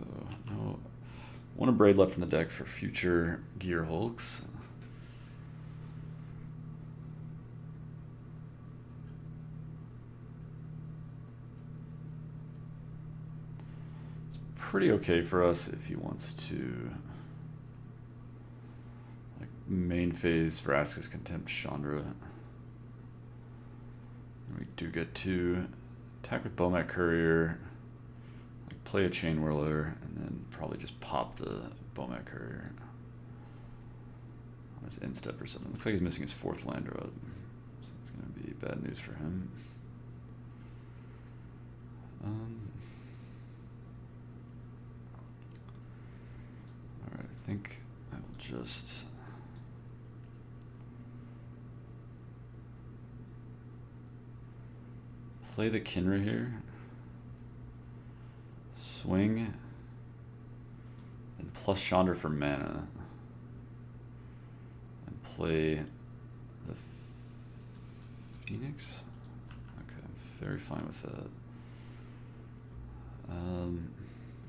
no. One Abrade left in the deck for future Gear Hulks. Pretty okay for us if he wants to like main phase Vraska's Contempt Chandra. And we do get to attack with Bomat Courier, like play a Chain Whirler, and then probably just pop the Bomat Courier on his instep or something. Looks like he's missing his 4th land drop, so it's gonna be bad news for him. I think I will just play the Kinra here, swing, and plus Chandra for mana, and play the Phoenix. Okay, I'm very fine with that.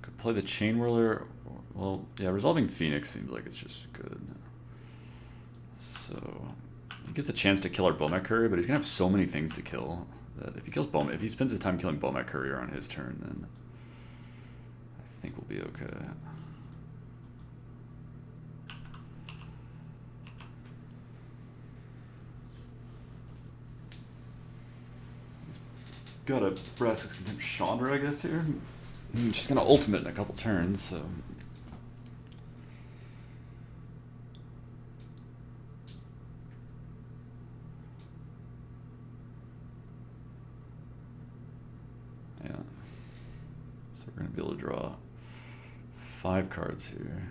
Could play the Chain Whirler. Well, yeah, resolving Phoenix seems like it's just good. So he gets a chance to kill our Bomat Courier, but he's gonna have so many things to kill that if he kills if he spends his time killing Bomat Courier on his turn, then I think we'll be okay. He's got a Vraska's Contempt Chandra, I guess, here. She's gonna ultimate in a couple turns, so. Yeah. So we're gonna be able to draw 5 cards here.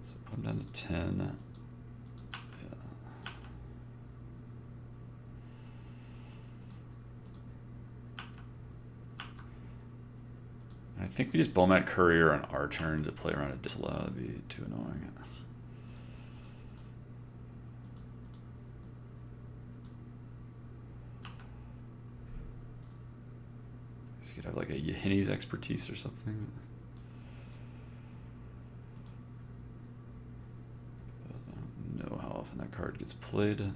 So put them down to 10. I think we just Bomat Courier on our turn to play around a disallow. That'd be too annoying. So you could have like a Yahini's Expertise or something. But I don't know how often that card gets played.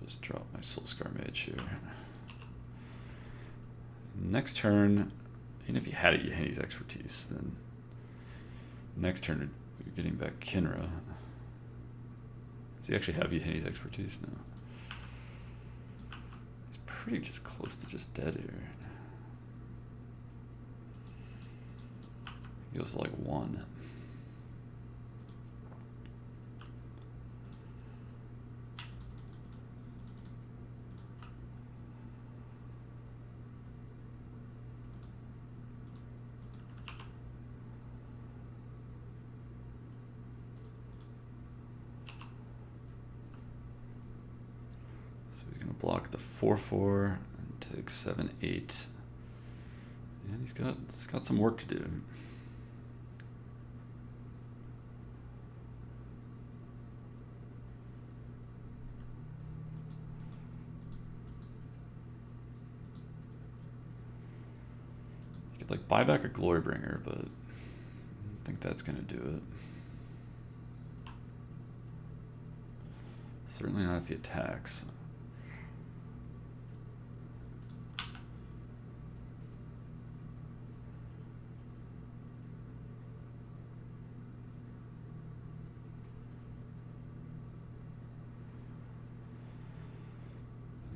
Just drop my Soulscar Mage here. Next turn, even if he had a Yahini's Expertise, then next turn you're getting back Kinra. Does he actually have Yahini's Expertise? No. He's pretty just close to just dead here. He goes to like 1. Block the 4/4 and take 7/8, and he's got some work to do. He could like buy back a Glorybringer, but I don't think that's gonna do it. Certainly not if he attacks.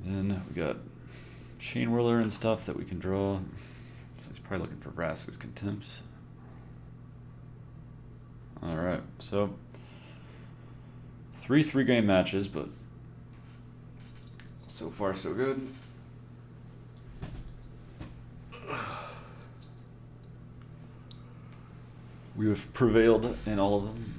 Then we got Chain Whirler and stuff that we can draw. So he's probably looking for Vraska's Contempt. Alright, so 3 3-game matches, but so far so good. We have prevailed in all of them.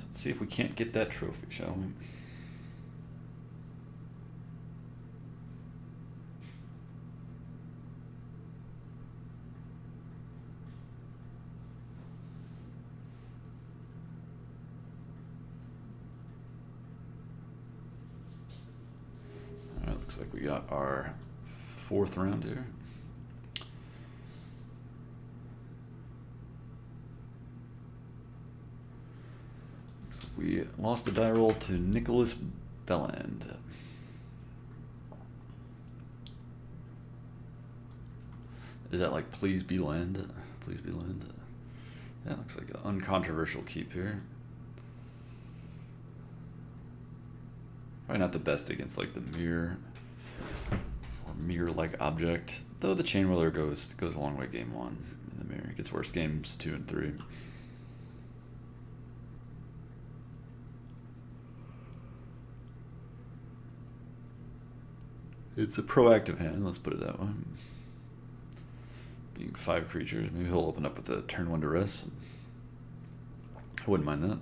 Let's see if we can't get that trophy, shall we? Alright, looks like we got our 4th round here. We lost the die roll to Nicholas Belland. Is that like please be land? Please be land. Yeah, looks like an uncontroversial keep here. Probably not the best against like the mirror or mirror-like object. Though the chain whirler goes a long way game 1 in the mirror. It gets worse games 2 and 3. It's a proactive hand, let's put it that way. Being 5 creatures, maybe he'll open up with a turn 1 duress. I wouldn't mind that.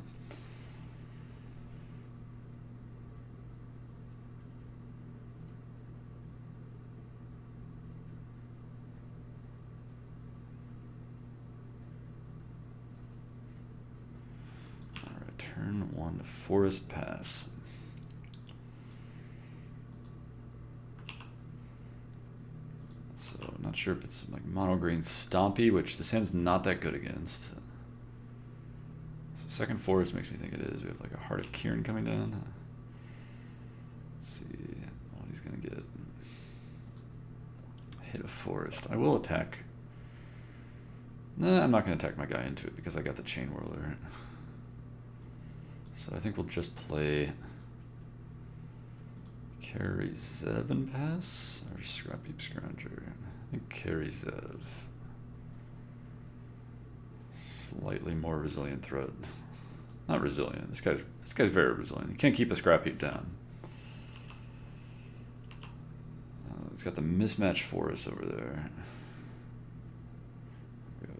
Alright, turn 1 Forest Pass. Not sure if it's like mono green Stompy, which this hand's not that good against. So 2nd Forest makes me think it is. We have like a Heart of Kieran coming down. Let's see what he's gonna get. Hit a Forest. I will attack. Nah, I'm not gonna attack my guy into it because I got the Chain Whirler. So I think we'll just play Carry Zev and pass or Scrap Heap Scrounger. I think Carry Zev. Slightly more resilient threat. Not resilient. This guy's very resilient. He can't keep a Scrap Heap down. He's got the Mismatch Forest over there. We have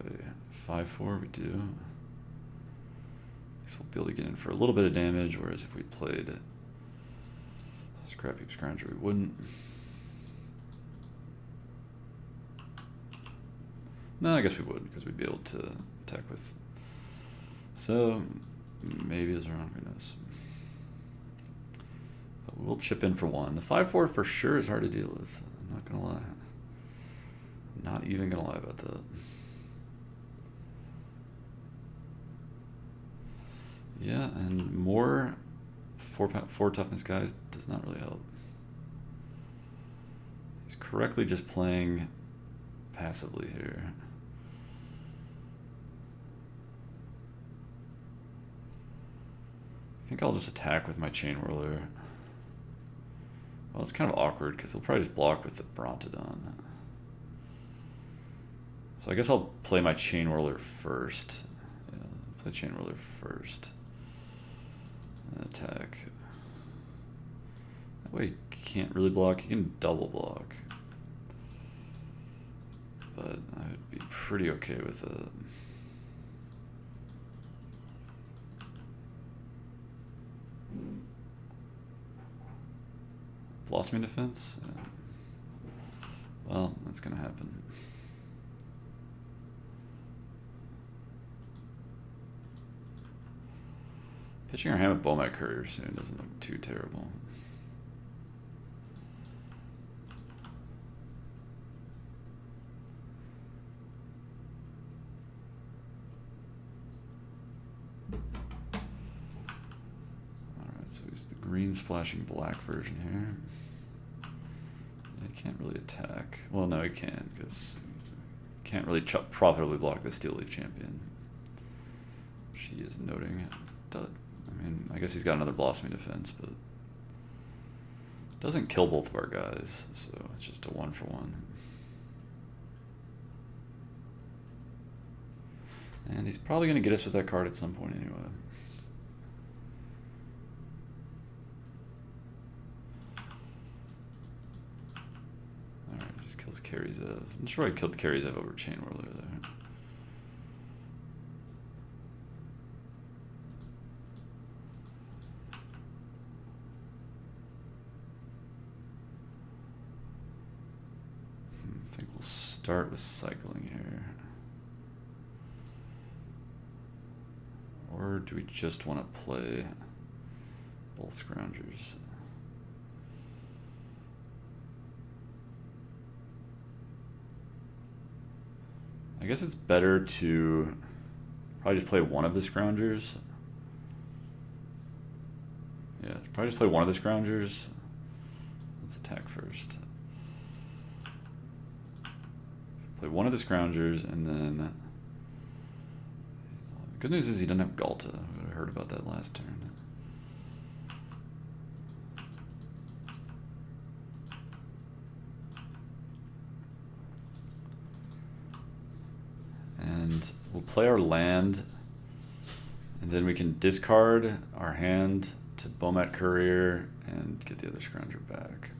a 5/4. We do. Guess we'll be able to get in for a little bit of damage, whereas if we played Scrap Heap Scrounger, we wouldn't. No, I guess we would, because we'd be able to attack with. So, maybe it's wrong, who knows. But we'll chip in for 1. The 5/4 for sure is hard to deal with. I'm not gonna lie. Not even gonna lie about that. Yeah, and more 4 toughness guys does not really help. He's correctly just playing passively here. I think I'll just attack with my Chain Whirler. Well, it's kind of awkward because he'll probably just block with the Brontodon. So I guess I'll play my Chain Whirler first. Yeah, play Chain Whirler first. And attack. That way he can't really block. He can double block. But I would be pretty okay with it. Blossoming Defense? Yeah. Well, that's gonna happen. Pitching our hand with Bomat Courier soon doesn't look too terrible. Alright, so he's the green splashing black version here. Can't really attack. Well, no, he can, because can't really profitably block the Steel Leaf Champion. She is noting. I mean, I guess he's got another Blossoming Defense, but doesn't kill both of our guys, so it's just a 1-for-1. And he's probably going to get us with that card at some point anyway. Alright, just kills Karizev. I'm sure I killed Karizev over Chain Whirler there. I think we'll start with cycling here. Or do we just want to play both Scroungers? I guess it's better to probably just play one of the Scroungers. Yeah, probably just play one of the Scroungers. Let's attack first. Play one of the Scroungers, and then... Good news is he doesn't have Galta. I heard about that last turn. And we'll play our land, and then we can discard our hand to Bomat Courier and get the other Scrounger back.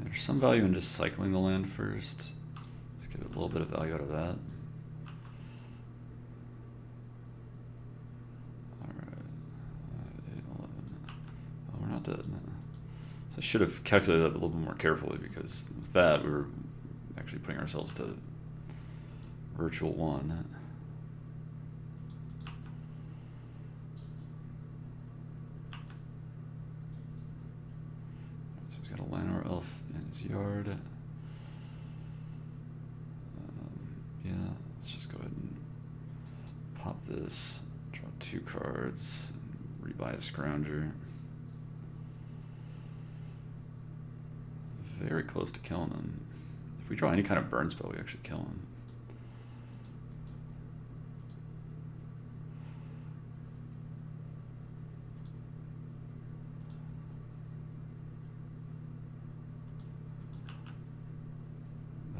There's some value in just cycling the land first. Let's get a little bit of value out of that. Alright. 8, 11. Oh, we're not dead. No. So I should have calculated that a little bit more carefully, because with that we were actually putting ourselves to virtual 1. So he's got a Llanowar Elf in his yard. Yeah, let's just go ahead and pop this, draw 2 cards, and rebuy a Scrounger. Very close to killing him. If we draw any kind of burn spell, we actually kill him.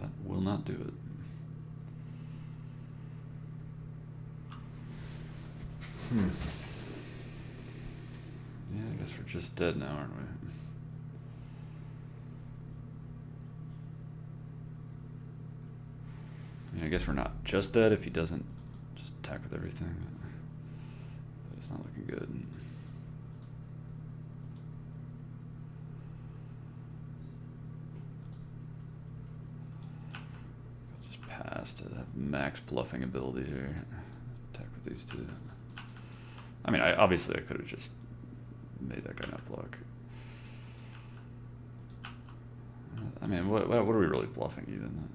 That will not do it. Yeah, I guess we're just dead now, aren't we? I mean, I guess we're not just dead if he doesn't just attack with everything. But it's not looking good. I'll just pass to have max bluffing ability here. Attack with these 2. I mean, obviously I could have just made that guy not block. I mean, what are we really bluffing even?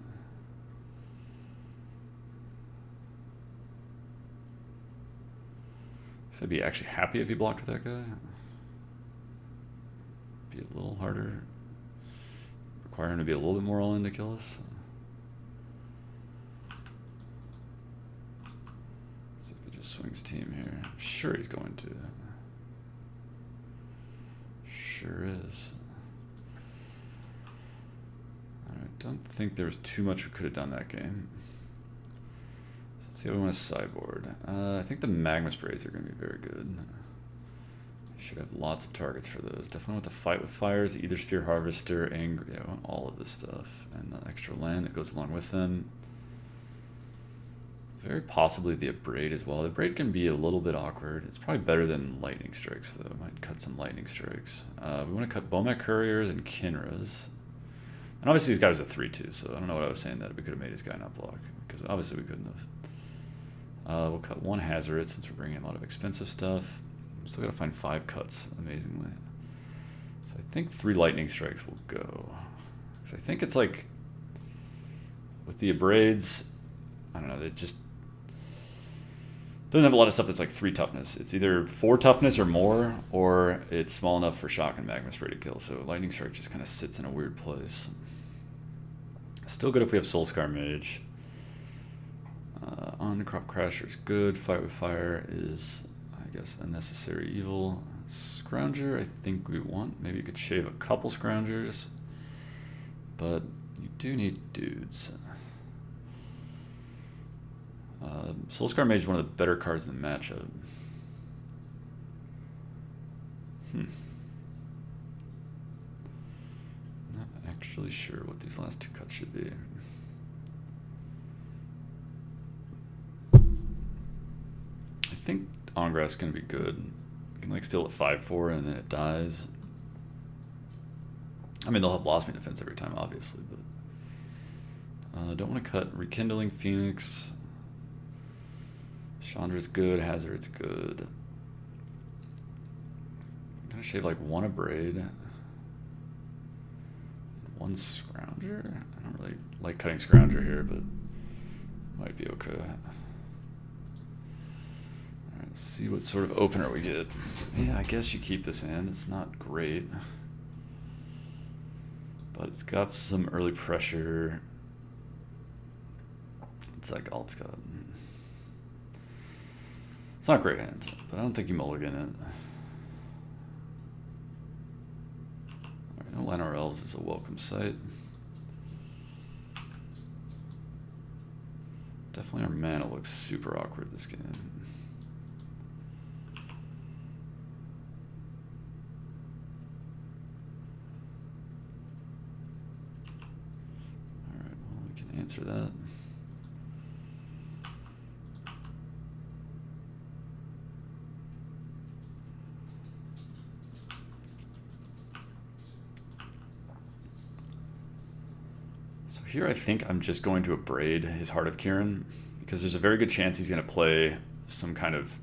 So I'd be actually happy if he blocked with that guy. Be a little harder. Require him to be a little bit more all in to kill us. See if he just swings team here. I'm sure he's going to. Sure is. I don't think there was too much we could have done that game. Let's see how we want to sideboard. I think the Magma Sprays are going to be very good. Should have lots of targets for those. Definitely want the Fight with Fires, the Ether Sphere Harvester, Angry. Yeah, I want all of this stuff. And the extra land that goes along with them. Very possibly the Abrade as well. The Abrade can be a little bit awkward. It's probably better than Lightning Strikes, though. Might cut some Lightning Strikes. We want to cut Bomat Couriers and Kinras. And obviously, these guys are 3-2, so I don't know what I was saying that we could have made his guy not block. Because obviously, we couldn't have. We'll cut 1 Hazoret since we're bringing in a lot of expensive stuff. I'm still gotta find 5 cuts, amazingly. So I think 3 Lightning Strikes will go. Because I think it's like, with the Abrades, I don't know, they just Doesn't have a lot of stuff that's like 3 toughness. It's either 4 toughness or more, or it's small enough for shock and magma spray to kill. So lightning strike just kind of sits in a weird place. Still good if we have Soul Scar Mage. On Crop Crasher is good. Fight with Fire is, I guess, a necessary evil. Scrounger, I think we want. Maybe you could shave a couple Scroungers, but you do need dudes. Soulscar Mage is one of the better cards in the matchup. Not actually sure what these last 2 cuts should be. I think Ongrass is going to be good. You can like steal at 5/4 and then it dies. I mean, they'll have Blossoming Defense every time, obviously, but don't want to cut Rekindling Phoenix. Chandra's good, Hazard's good. I'm gonna shave like 1 Abrade. 1 Scrounger? I don't really like cutting Scrounger here, but might be okay. Alright, let's see what sort of opener we get. Yeah, I guess you keep this in. It's not great, but it's got some early pressure. It's like all it's got. It's not a great hand, but I don't think you mulligan it. Alright, no Llanowar Elves is a welcome sight. Definitely our mana looks super awkward this game. Alright, well, we can answer that. Here I think I'm just going to Abrade his Heart of Kirin, because there's a very good chance he's going to play some kind of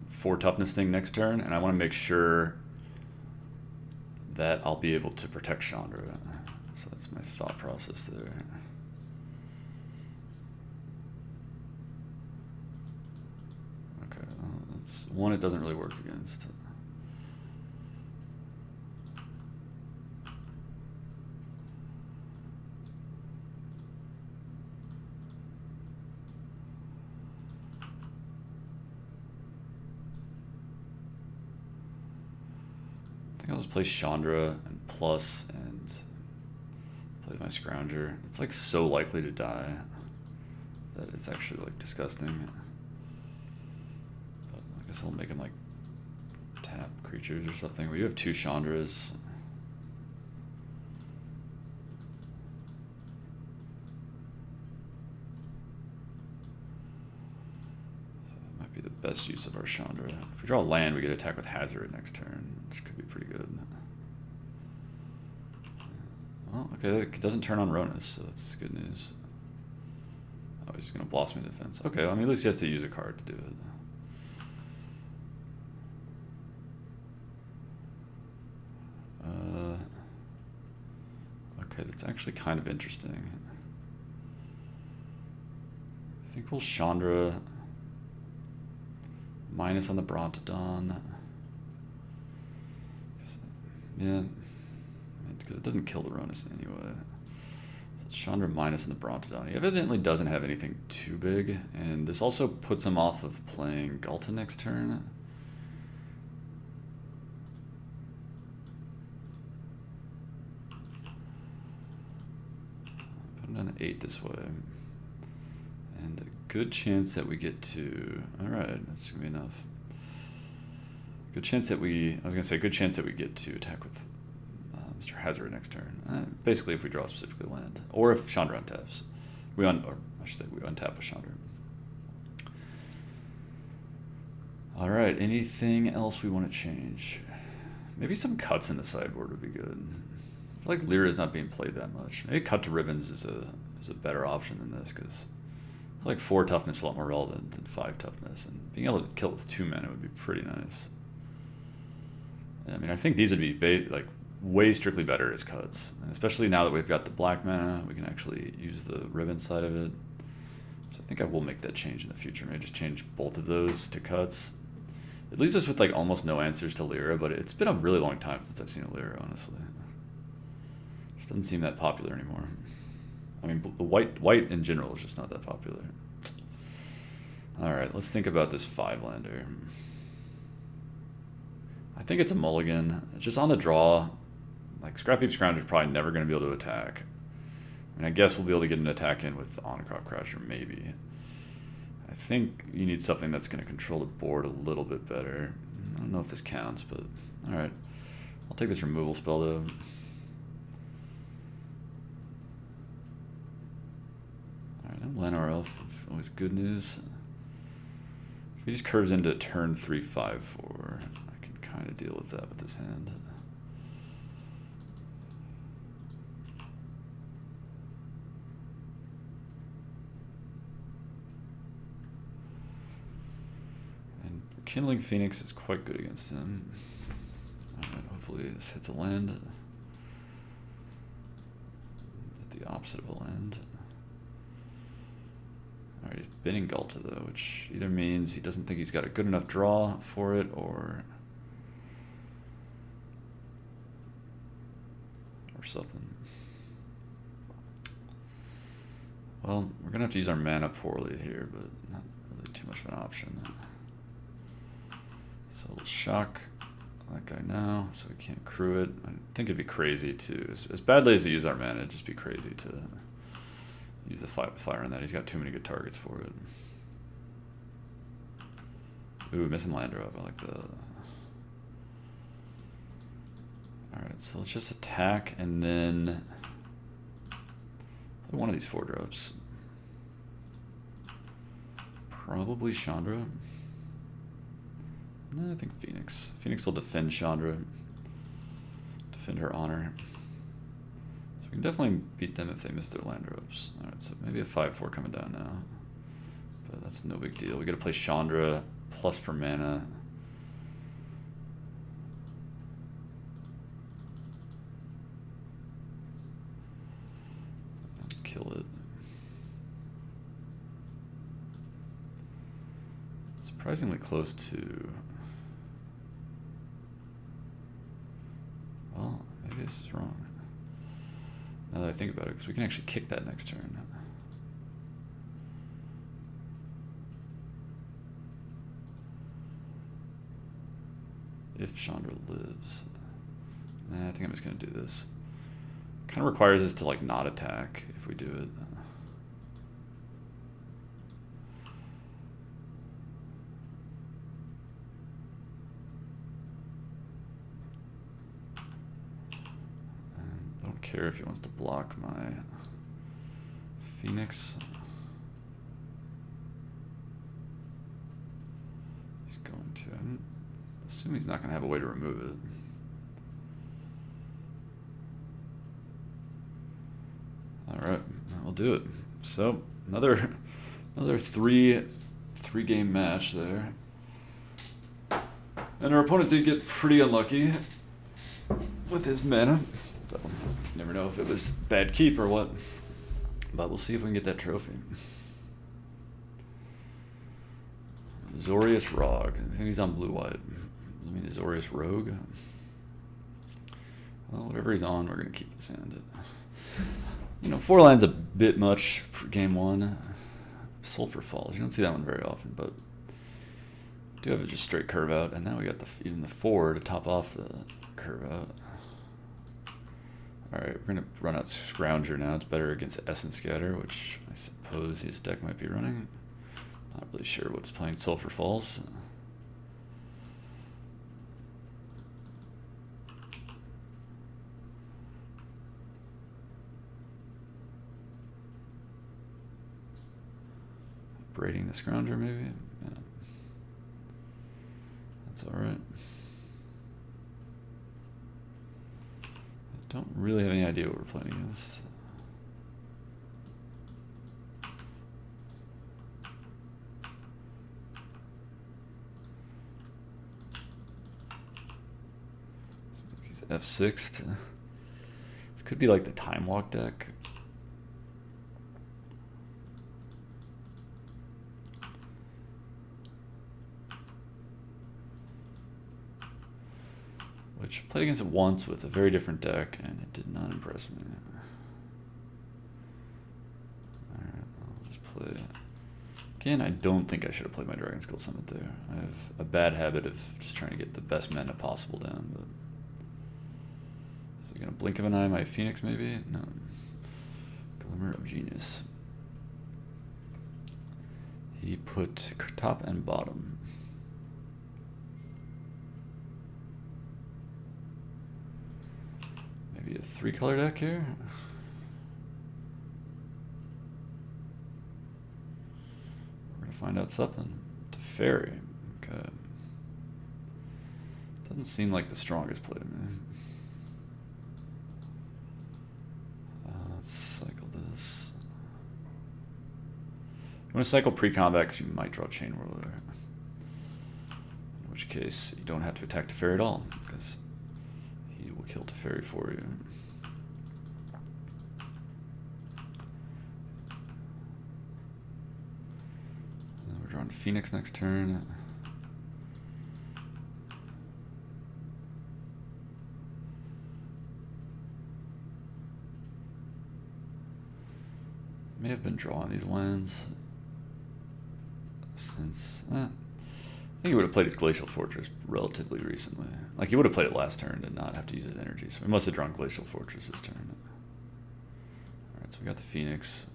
4 toughness thing next turn, and I want to make sure that I'll be able to protect Chandra. So that's my thought process there. Okay, well, that's one it doesn't really work against. I'll just play Chandra and plus and play my Scrounger. It's like so likely to die that it's actually like disgusting. But I guess I'll make him like tap creatures or something. We do have 2 Chandras. So that might be the best use of our Chandra. If we draw land, we get attack with Hazard next turn, which could be pretty good. Well, okay, it doesn't turn on Ronus, so that's good news. Oh, he's just going to Blossom in Defense. Okay, well, I mean, at least he has to use a card to do it. Okay, that's actually kind of interesting. I think we'll Chandra minus on the Brontodon. Yeah, because it doesn't kill the Ronus anyway. So Chandra minus on the Brontodon. He evidently doesn't have anything too big, and this also puts him off of playing Galta next turn. Put him down to 8 this way. And a good chance that we get to... Alright, that's going to be enough. Good chance that we... I was going to say, good chance that we get to attack with Mr. Hazard next turn. Basically, if we draw specifically land. Or if Chandra untaps. Or I should say, we untap with Chandra. Alright, anything else we want to change? Maybe some cuts in the sideboard would be good. I feel like Lyra is not being played that much. Maybe cut to ribbons is a better option than this, because I feel like 4 toughness is a lot more relevant than 5 toughness. And being able to kill with 2 mana would be pretty nice. I mean, I think these would be like way strictly better as cuts, and especially now that we've got the black mana, we can actually use the ribbon side of it. So I think I will make that change in the future. Maybe just change both of those to cuts. It leaves us with like almost no answers to Lyra, but it's been a really long time since I've seen a Lyra, honestly. It just doesn't seem that popular anymore. I mean, the white in general is just not that popular. Alright, let's think about this 5-lander. I think it's a mulligan. It's just on the draw. Like, Scrapheap Scrounger is probably never going to be able to attack. I mean, I guess we'll be able to get an attack in with On-Crop Crasher, maybe. I think you need something that's going to control the board a little bit better. I don't know if this counts, but alright. I'll take this removal spell, though. Alright, no Llanowar Elf. That's always good news. If he just curves into turn 3/5/4, I can kind of deal with that with this hand. And Kindling Phoenix is quite good against him. Alright, hopefully this hits a land. At the opposite of a land. Alright, he's binning Ghalta though, which either means he doesn't think he's got a good enough draw for it, or something. Well, we're gonna have to use our mana poorly here, but not really too much of an option. So we'll shock that guy now, so we can't crew it. I think it'd be crazy to, as badly as to use our mana, it'd just be crazy to use the fire on that. He's got too many good targets for it. Ooh, missing land drop. I like the. Alright, so let's just attack and then play one of these 4-drops. Probably Chandra. No, I think Phoenix. Phoenix will defend Chandra. Defend her honor. So we can definitely beat them if they miss their land drops. Alright, so maybe a 5/4 coming down now. But that's no big deal. We gotta play Chandra plus for mana. Kill it. Surprisingly close to. Well, maybe this is wrong. Now that I think about it, because we can actually kick that next turn. If Chandra lives. Nah, I think I'm just gonna do this. Kind of requires us to like not attack if we do it. I don't care if he wants to block my Phoenix. He's going to. I'm assuming he's not going to have a way to remove it. Alright, we'll do it. So, another three-game match there. And our opponent did get pretty unlucky with his mana. So, never know if it was bad keep or what. But we'll see if we can get that trophy. Azorius Rog. I think he's on blue-white. I mean, Azorius Rogue. Well, whatever he's on, we're going to keep this hand. You know, 4 land's a bit much for game 1. Sulfur Falls. You don't see that one very often, but we do have it just straight curve out, and now we got even the 4 to top off the curve out. Alright, we're going to run out Scrounger now. It's better against Essence Scatter, which I suppose his deck might be running. Not really sure what's playing Sulfur Falls. Braiding the Scrounger, maybe? Yeah. That's alright. I don't really have any idea what we're playing against. He's F6. This could be like the Time Walk deck. which I played against it once with a very different deck, and it did not impress me. Alright, I'll just play. Again, I don't think I should have played my Dragon Skull Summit there. I have a bad habit of just trying to get the best mana possible down, but... Is it gonna blink of an eye my Phoenix, maybe? No. Glimmer of Genius. He put top and bottom. Maybe a 3-color deck here? We're gonna find out something. Teferi. Okay. Doesn't seem like the strongest play to me. Let's cycle this. You want to cycle pre-combat because you might draw Chain Whirler. In which case, you don't have to attack Teferi at all, because he will kill Teferi for you. And then we're drawing Phoenix next turn. May have been drawing these lands since I think he would have played his Glacial Fortress relatively recently. Like, he would have played it last turn and not have to use his energy, so he must have drawn Glacial Fortress this turn. Alright, so we got the Phoenix.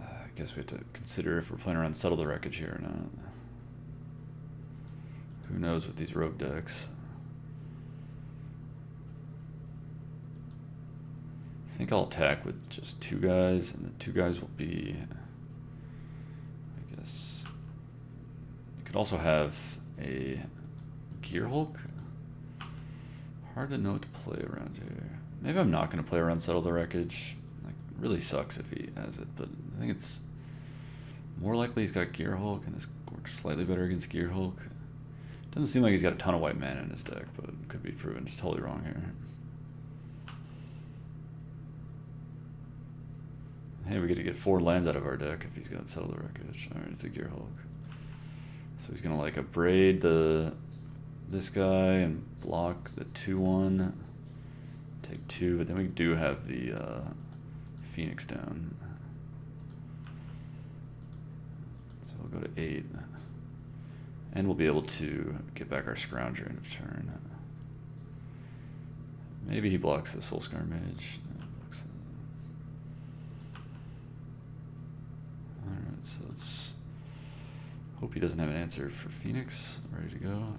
I guess we have to consider if we're playing around Settle the Wreckage here or not. Who knows with these rogue decks. I think I'll attack with just 2 guys, and the 2 guys will be, I guess, you could also have a Gear Hulk. Hard to know what to play around here. Maybe I'm not going to play around Settle the Wreckage. Like, it really sucks if he has it, but I think it's more likely he's got Gear Hulk, and this works slightly better against Gear Hulk. Doesn't seem like he's got a ton of white mana in his deck, but could be proven just totally wrong here. Hey, we get to get 4 lands out of our deck if he's got Settle the Wreckage. Alright, it's a Gear Hulk. So he's gonna like abrade this guy and block the 2/1. Take 2, but then we do have the Phoenix down. So we'll go to 8. And we'll be able to get back our Scrounger end of turn. Maybe he blocks the Soulscar Mage. Alright, so let's hope he doesn't have an answer for Phoenix. Ready to go.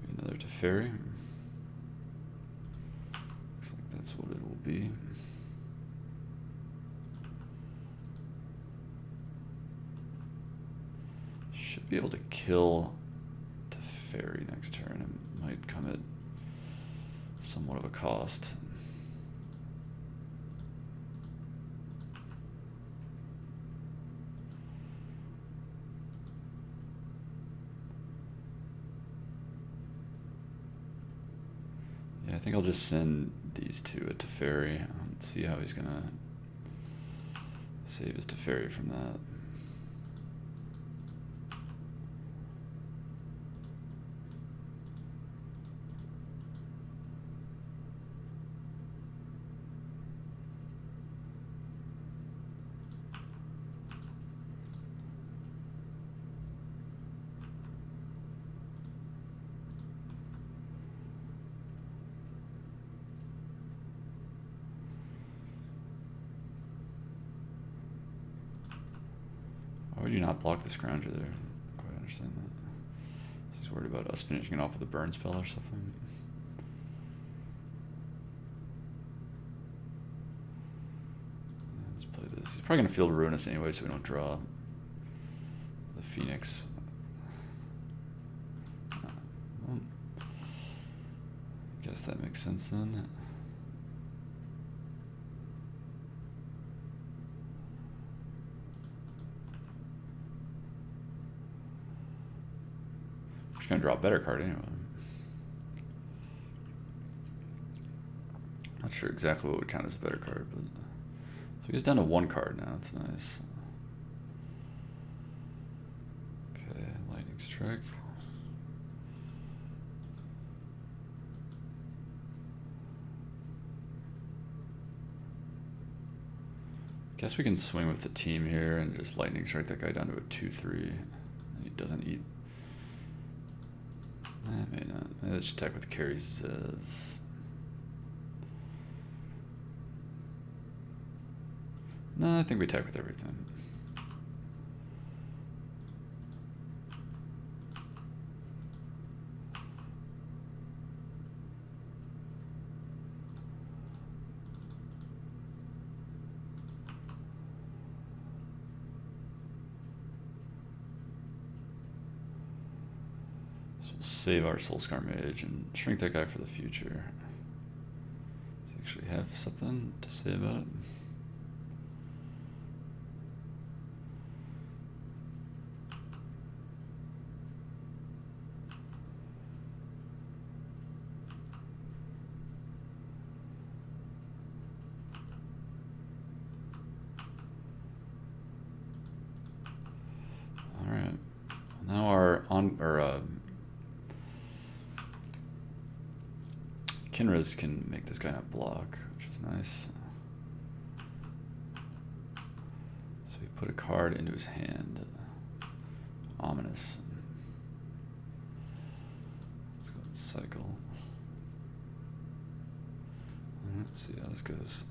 Maybe another Teferi. Looks like that's what it will be. Should be able to kill Teferi next turn. It might come at somewhat of a cost. Yeah, I think I'll just send these 2 at Teferi and see how he's gonna save his Teferi from that. Why would you not block the Scrounger there? I don't quite understand that. He's worried about us finishing it off with a burn spell or something. Let's play this. He's probably going to Field Ruinous anyway, so we don't draw the Phoenix. Well, I guess that makes sense then. Just gonna draw a better card anyway. sure exactly what would count as a better card, but so he's down to 1 card now. It's nice. Okay, lightning strike. Guess we can swing with the team here and just lightning strike that guy down to a 2/3. And he doesn't eat. May not. Let's just attack with carries. No, I think we attack with everything. Save our Soulscar Mage and shrink that guy for the future. Does he actually have something to say about it? All right. Now our Kinras can make this guy not block, which is nice. So we put a card into his hand. Ominous. Let's go and cycle. Let's see how this goes.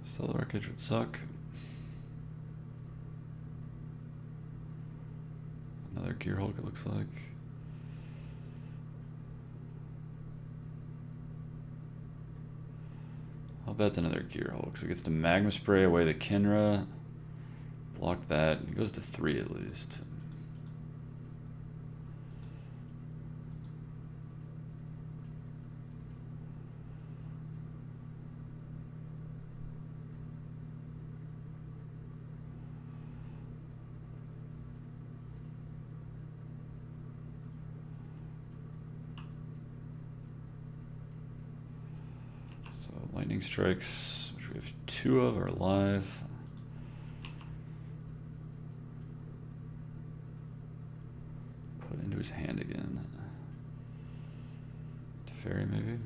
Stellar Wreckage would suck. Another Gear Hulk, it looks like. I'll bet it's another Gear Hulk. So he gets to Magma Spray away the Kinra. Block that. He goes to 3 at least. So lightning strikes, which we have 2 of, are live. Put into his hand again. Teferi maybe.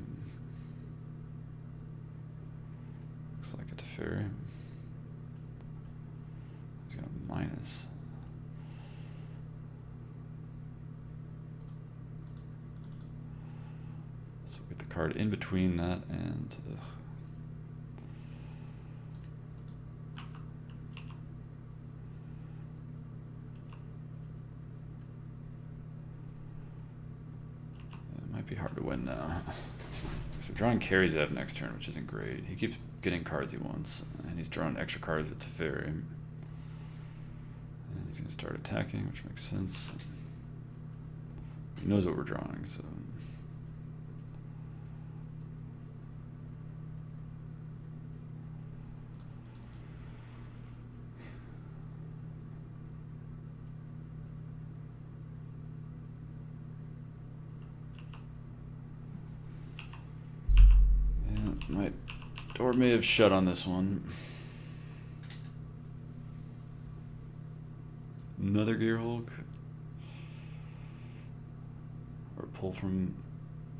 Looks like a Teferi. He's got a minus. Get the card in between that and it might be hard to win now. So drawing carries out next turn, which isn't great. He keeps getting cards he wants, and he's drawing extra cards at Teferi. And he's gonna start attacking, which makes sense. He knows what we're drawing, so. My door may have shut on this one. Another Gear Hulk? Or pull from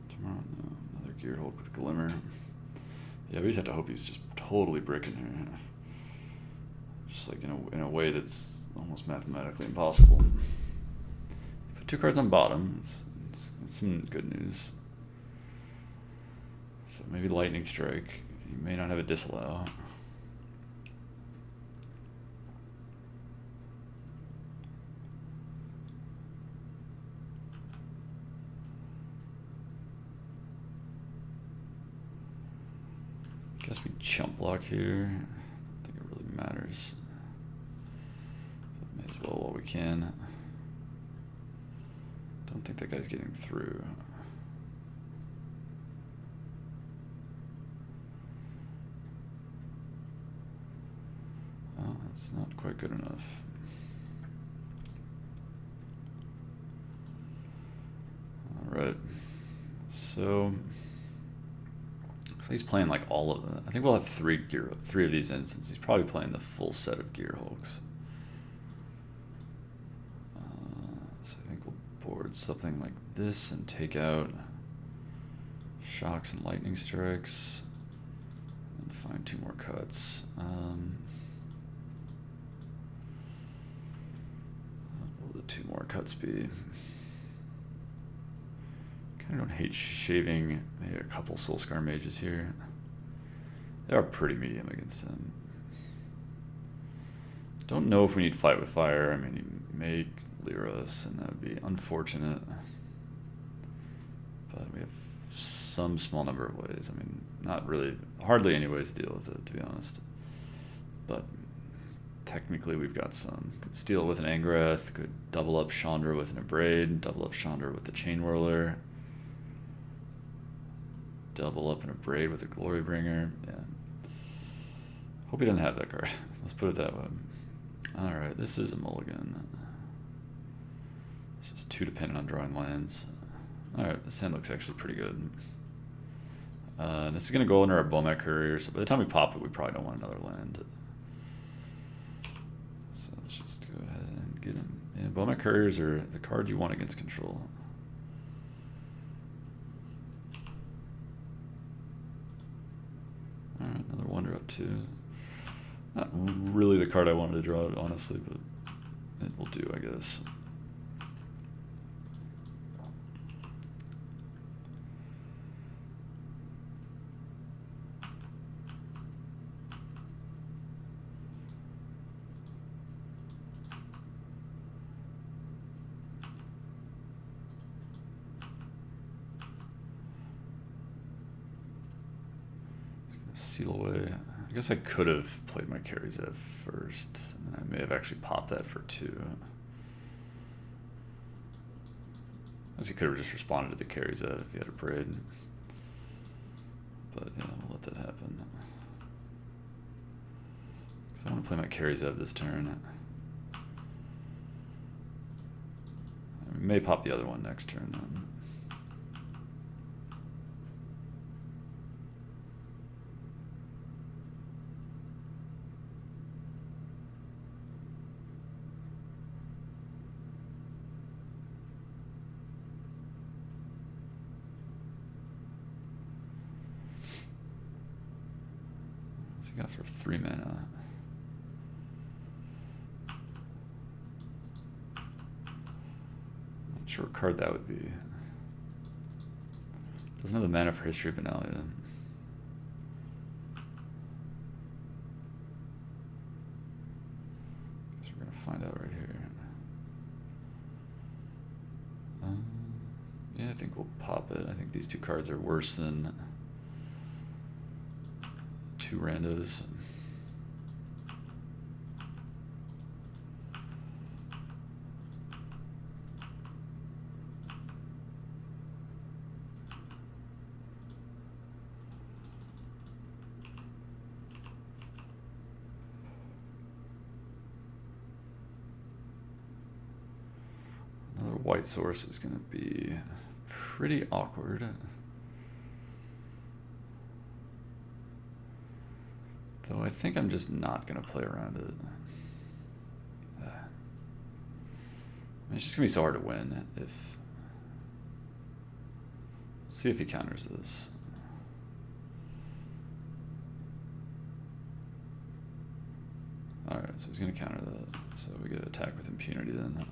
tomorrow? No, another Gear Hulk with Glimmer. Yeah, we just have to hope he's just totally bricking here. Just like in a way that's almost mathematically impossible. Put 2 cards on bottom. It's some good news. So maybe lightning strike. You may not have a disallow. Guess we chump block here. I don't think it really matters. But may as well while we can. Don't think that guy's getting through. It's not quite good enough. Alright. So he's playing like all of them. I think we'll have three of these instances. He's probably playing the full set of Gear Hulks. So I think we'll board something like this and take out Shocks and Lightning Strikes. And find 2 more cuts. What will the 2 more cuts be? I don't hate shaving maybe a couple Soulscar Mages here. They are pretty medium against them. Don't know if we need Fight with Fire. I mean, you may clear us, and that would be unfortunate. But we have some small number of ways. I mean, not really, hardly any ways to deal with it, to be honest. But technically we've got some. Could steal it with an Angrath, could double up Chandra with an Abrade, double up Chandra with the Chain Whirler. Double up an Abrade with a Glorybringer. Yeah. Hope he doesn't have that card. Let's put it that way. Alright, this is a mulligan. It's just 2 dependent on drawing lands. Alright, this hand looks actually pretty good. This is going to go under our Bomek Courier, so by the time we pop it, we probably don't want another land. So let's just go ahead and get him. Yeah, Bomek Couriers are the cards you want against control. Alright, another Wonder up 2. Not really the card I wanted to draw, honestly, but it will do, I guess. Seal away. I guess I could have played my Karizev first, and I may have actually popped that for 2. I guess he could have just responded to the Karizev if he had a Braid. But yeah, we'll let that happen. Because I want to play my Karizev this turn. We may pop the other one next turn then. Got for 3 mana. Not sure what card that would be. Doesn't have the mana for History of Benalia. Guess we're gonna find out right here. Yeah, I think we'll pop it. I think these 2 cards are worse than 2 randos. Another white source is going to be pretty awkward. Though I think I'm just not going to play around it. I mean, it's just going to be so hard to win if... Let's see if he counters this. Alright, so he's going to counter that. So we get to attack with impunity then.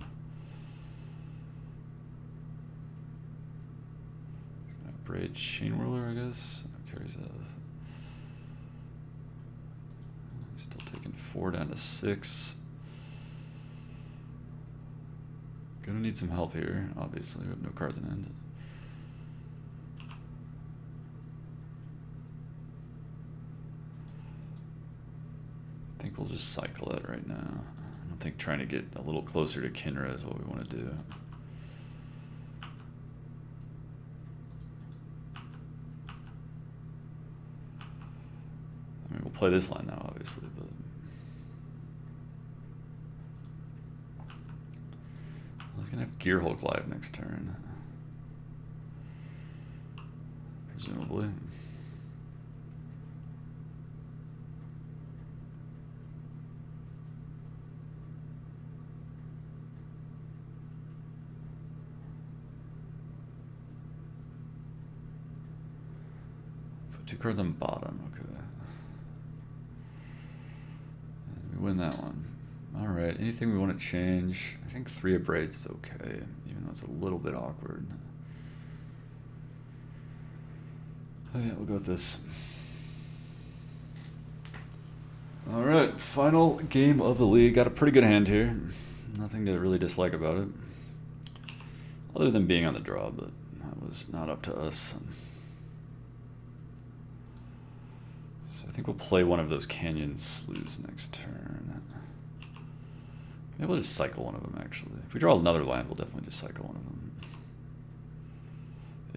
He's going to Braid Chain Whirler, I guess. Carries out. Still taking 4 down to 6. Gonna need some help here, obviously. We have no cards in hand. I think we'll just cycle it right now. I don't think trying to get a little closer to Kinra is what we want to do. I mean, we'll play this line now, obviously, but He's gonna have Gearhulk live next turn. Presumably. Put 2 cards on bottom, okay. And we win that one. Alright, anything we want to change? I think 3 of Braids is okay, even though it's a little bit awkward. Oh yeah, we'll go with this. Alright, final game of the league. Got a pretty good hand here. Nothing to really dislike about it. Other than being on the draw, but that was not up to us. So I think we'll play one of those Canyon Sloughs next turn. Maybe we'll just cycle one of them, actually. If we draw another land, we'll definitely just cycle one of them.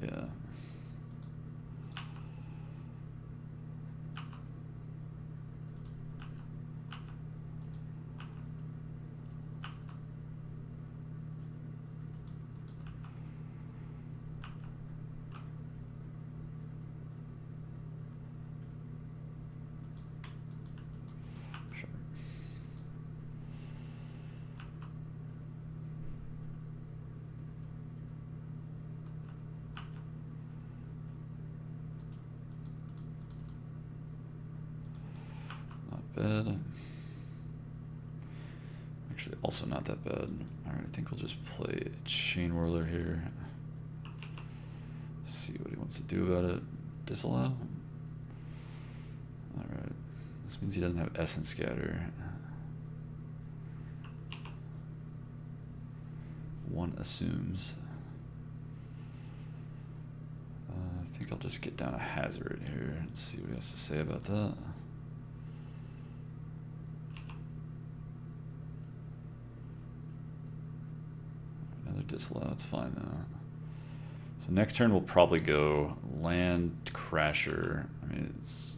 Yeah. Bad. Actually, also not that bad. Alright, I think we'll just play Chain Whirler here. See what he wants to do about it. Disallow? Alright. This means he doesn't have Essence Scatter. One assumes. I think I'll just get down a Hazard here and see what he has to say about that. Disallow, it's fine though. So next turn we'll probably go Land Crasher. I mean, it's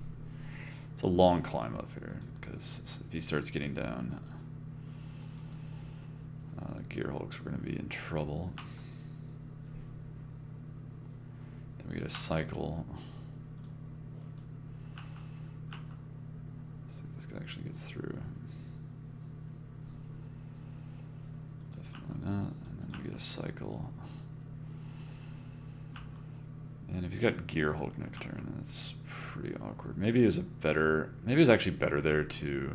a long climb up here, because if he starts getting down Gearhulks, we're going to be in trouble. Then we get a cycle. Let's see if this guy actually gets through. Definitely not. Get a cycle, and if he's got Gearhulk next turn, that's pretty awkward. Maybe it was actually better there to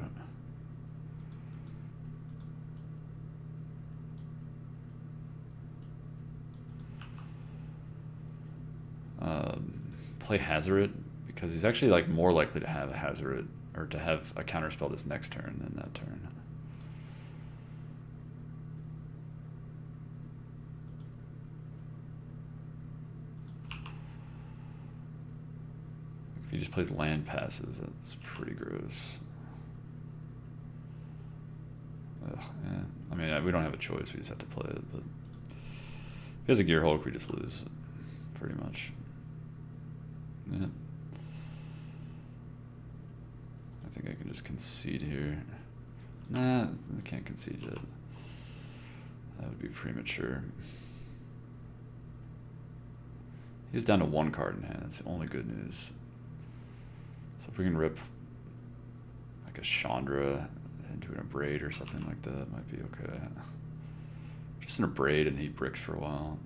play Hazoret, because he's actually like more likely to have a Hazoret or to have a counterspell this next turn than that turn. If he just plays land passes, that's pretty gross. Ugh, yeah. I mean, we don't have a choice. We just have to play it. But if he has a Gearhulk, we just lose, pretty much. Yeah. I think I can just concede here. Nah, I can't concede yet. That would be premature. He's down to 1 card in hand. That's the only good news. So if we can rip like a Chandra into an Abrade or something like that, might be okay. Just an Abrade and he bricks for a while.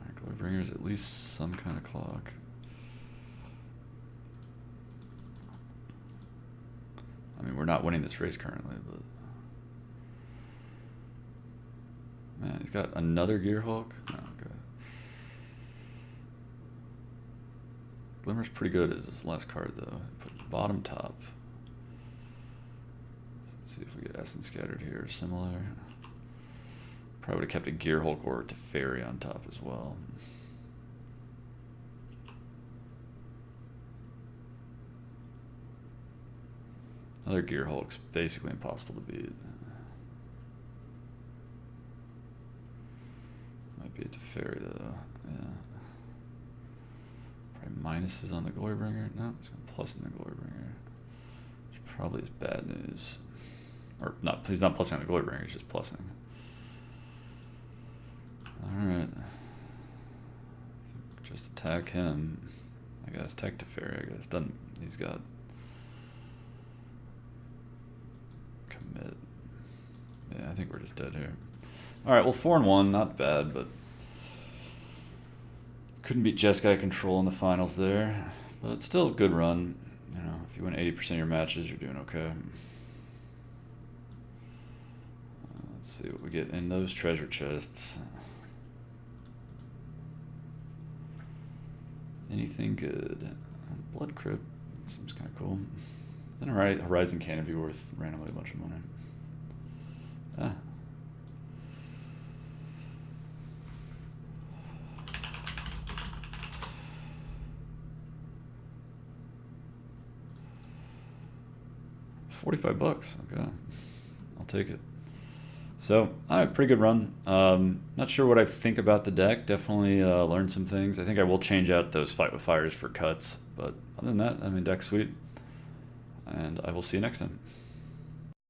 Alright, Glowbringer's at least some kind of clock. I mean, we're not winning this race currently, but man, he's got another Gearhulk. No, okay. Glimmer's pretty good as his last card, though. Put bottom top. Let's see if we get Essence Scattered here. Similar. Probably would have kept a Gearhulk or a Teferi on top as well. Another Gearhulk's basically impossible to beat. Might be a Teferi though. Yeah. Probably minuses on the Glorybringer. No, it's got plus in the Glorybringer. Should probably is bad news. Or not, he's not plussing on the Glory Bringer, he's just plussing. Alright. Just attack him. I guess attack Teferi, I guess. Doesn't, he's got commit. Yeah, I think we're just dead here. Alright, well 4-1, not bad, but couldn't beat Jeskai control in the finals there. But it's still a good run. You know, if you win 80% of your matches, you're doing okay. Let's see what we get in those treasure chests. Anything good? Blood Crypt seems kind of cool. Then a Horizon Cannon be worth randomly a bunch of money. Ah. $45. Okay, I'll take it. So, all right, pretty good run. Not sure what I think about the deck. Definitely learned some things. I think I will change out those Fight with Fires for cuts. But other than that, I mean, deck's sweet. And I will see you next time.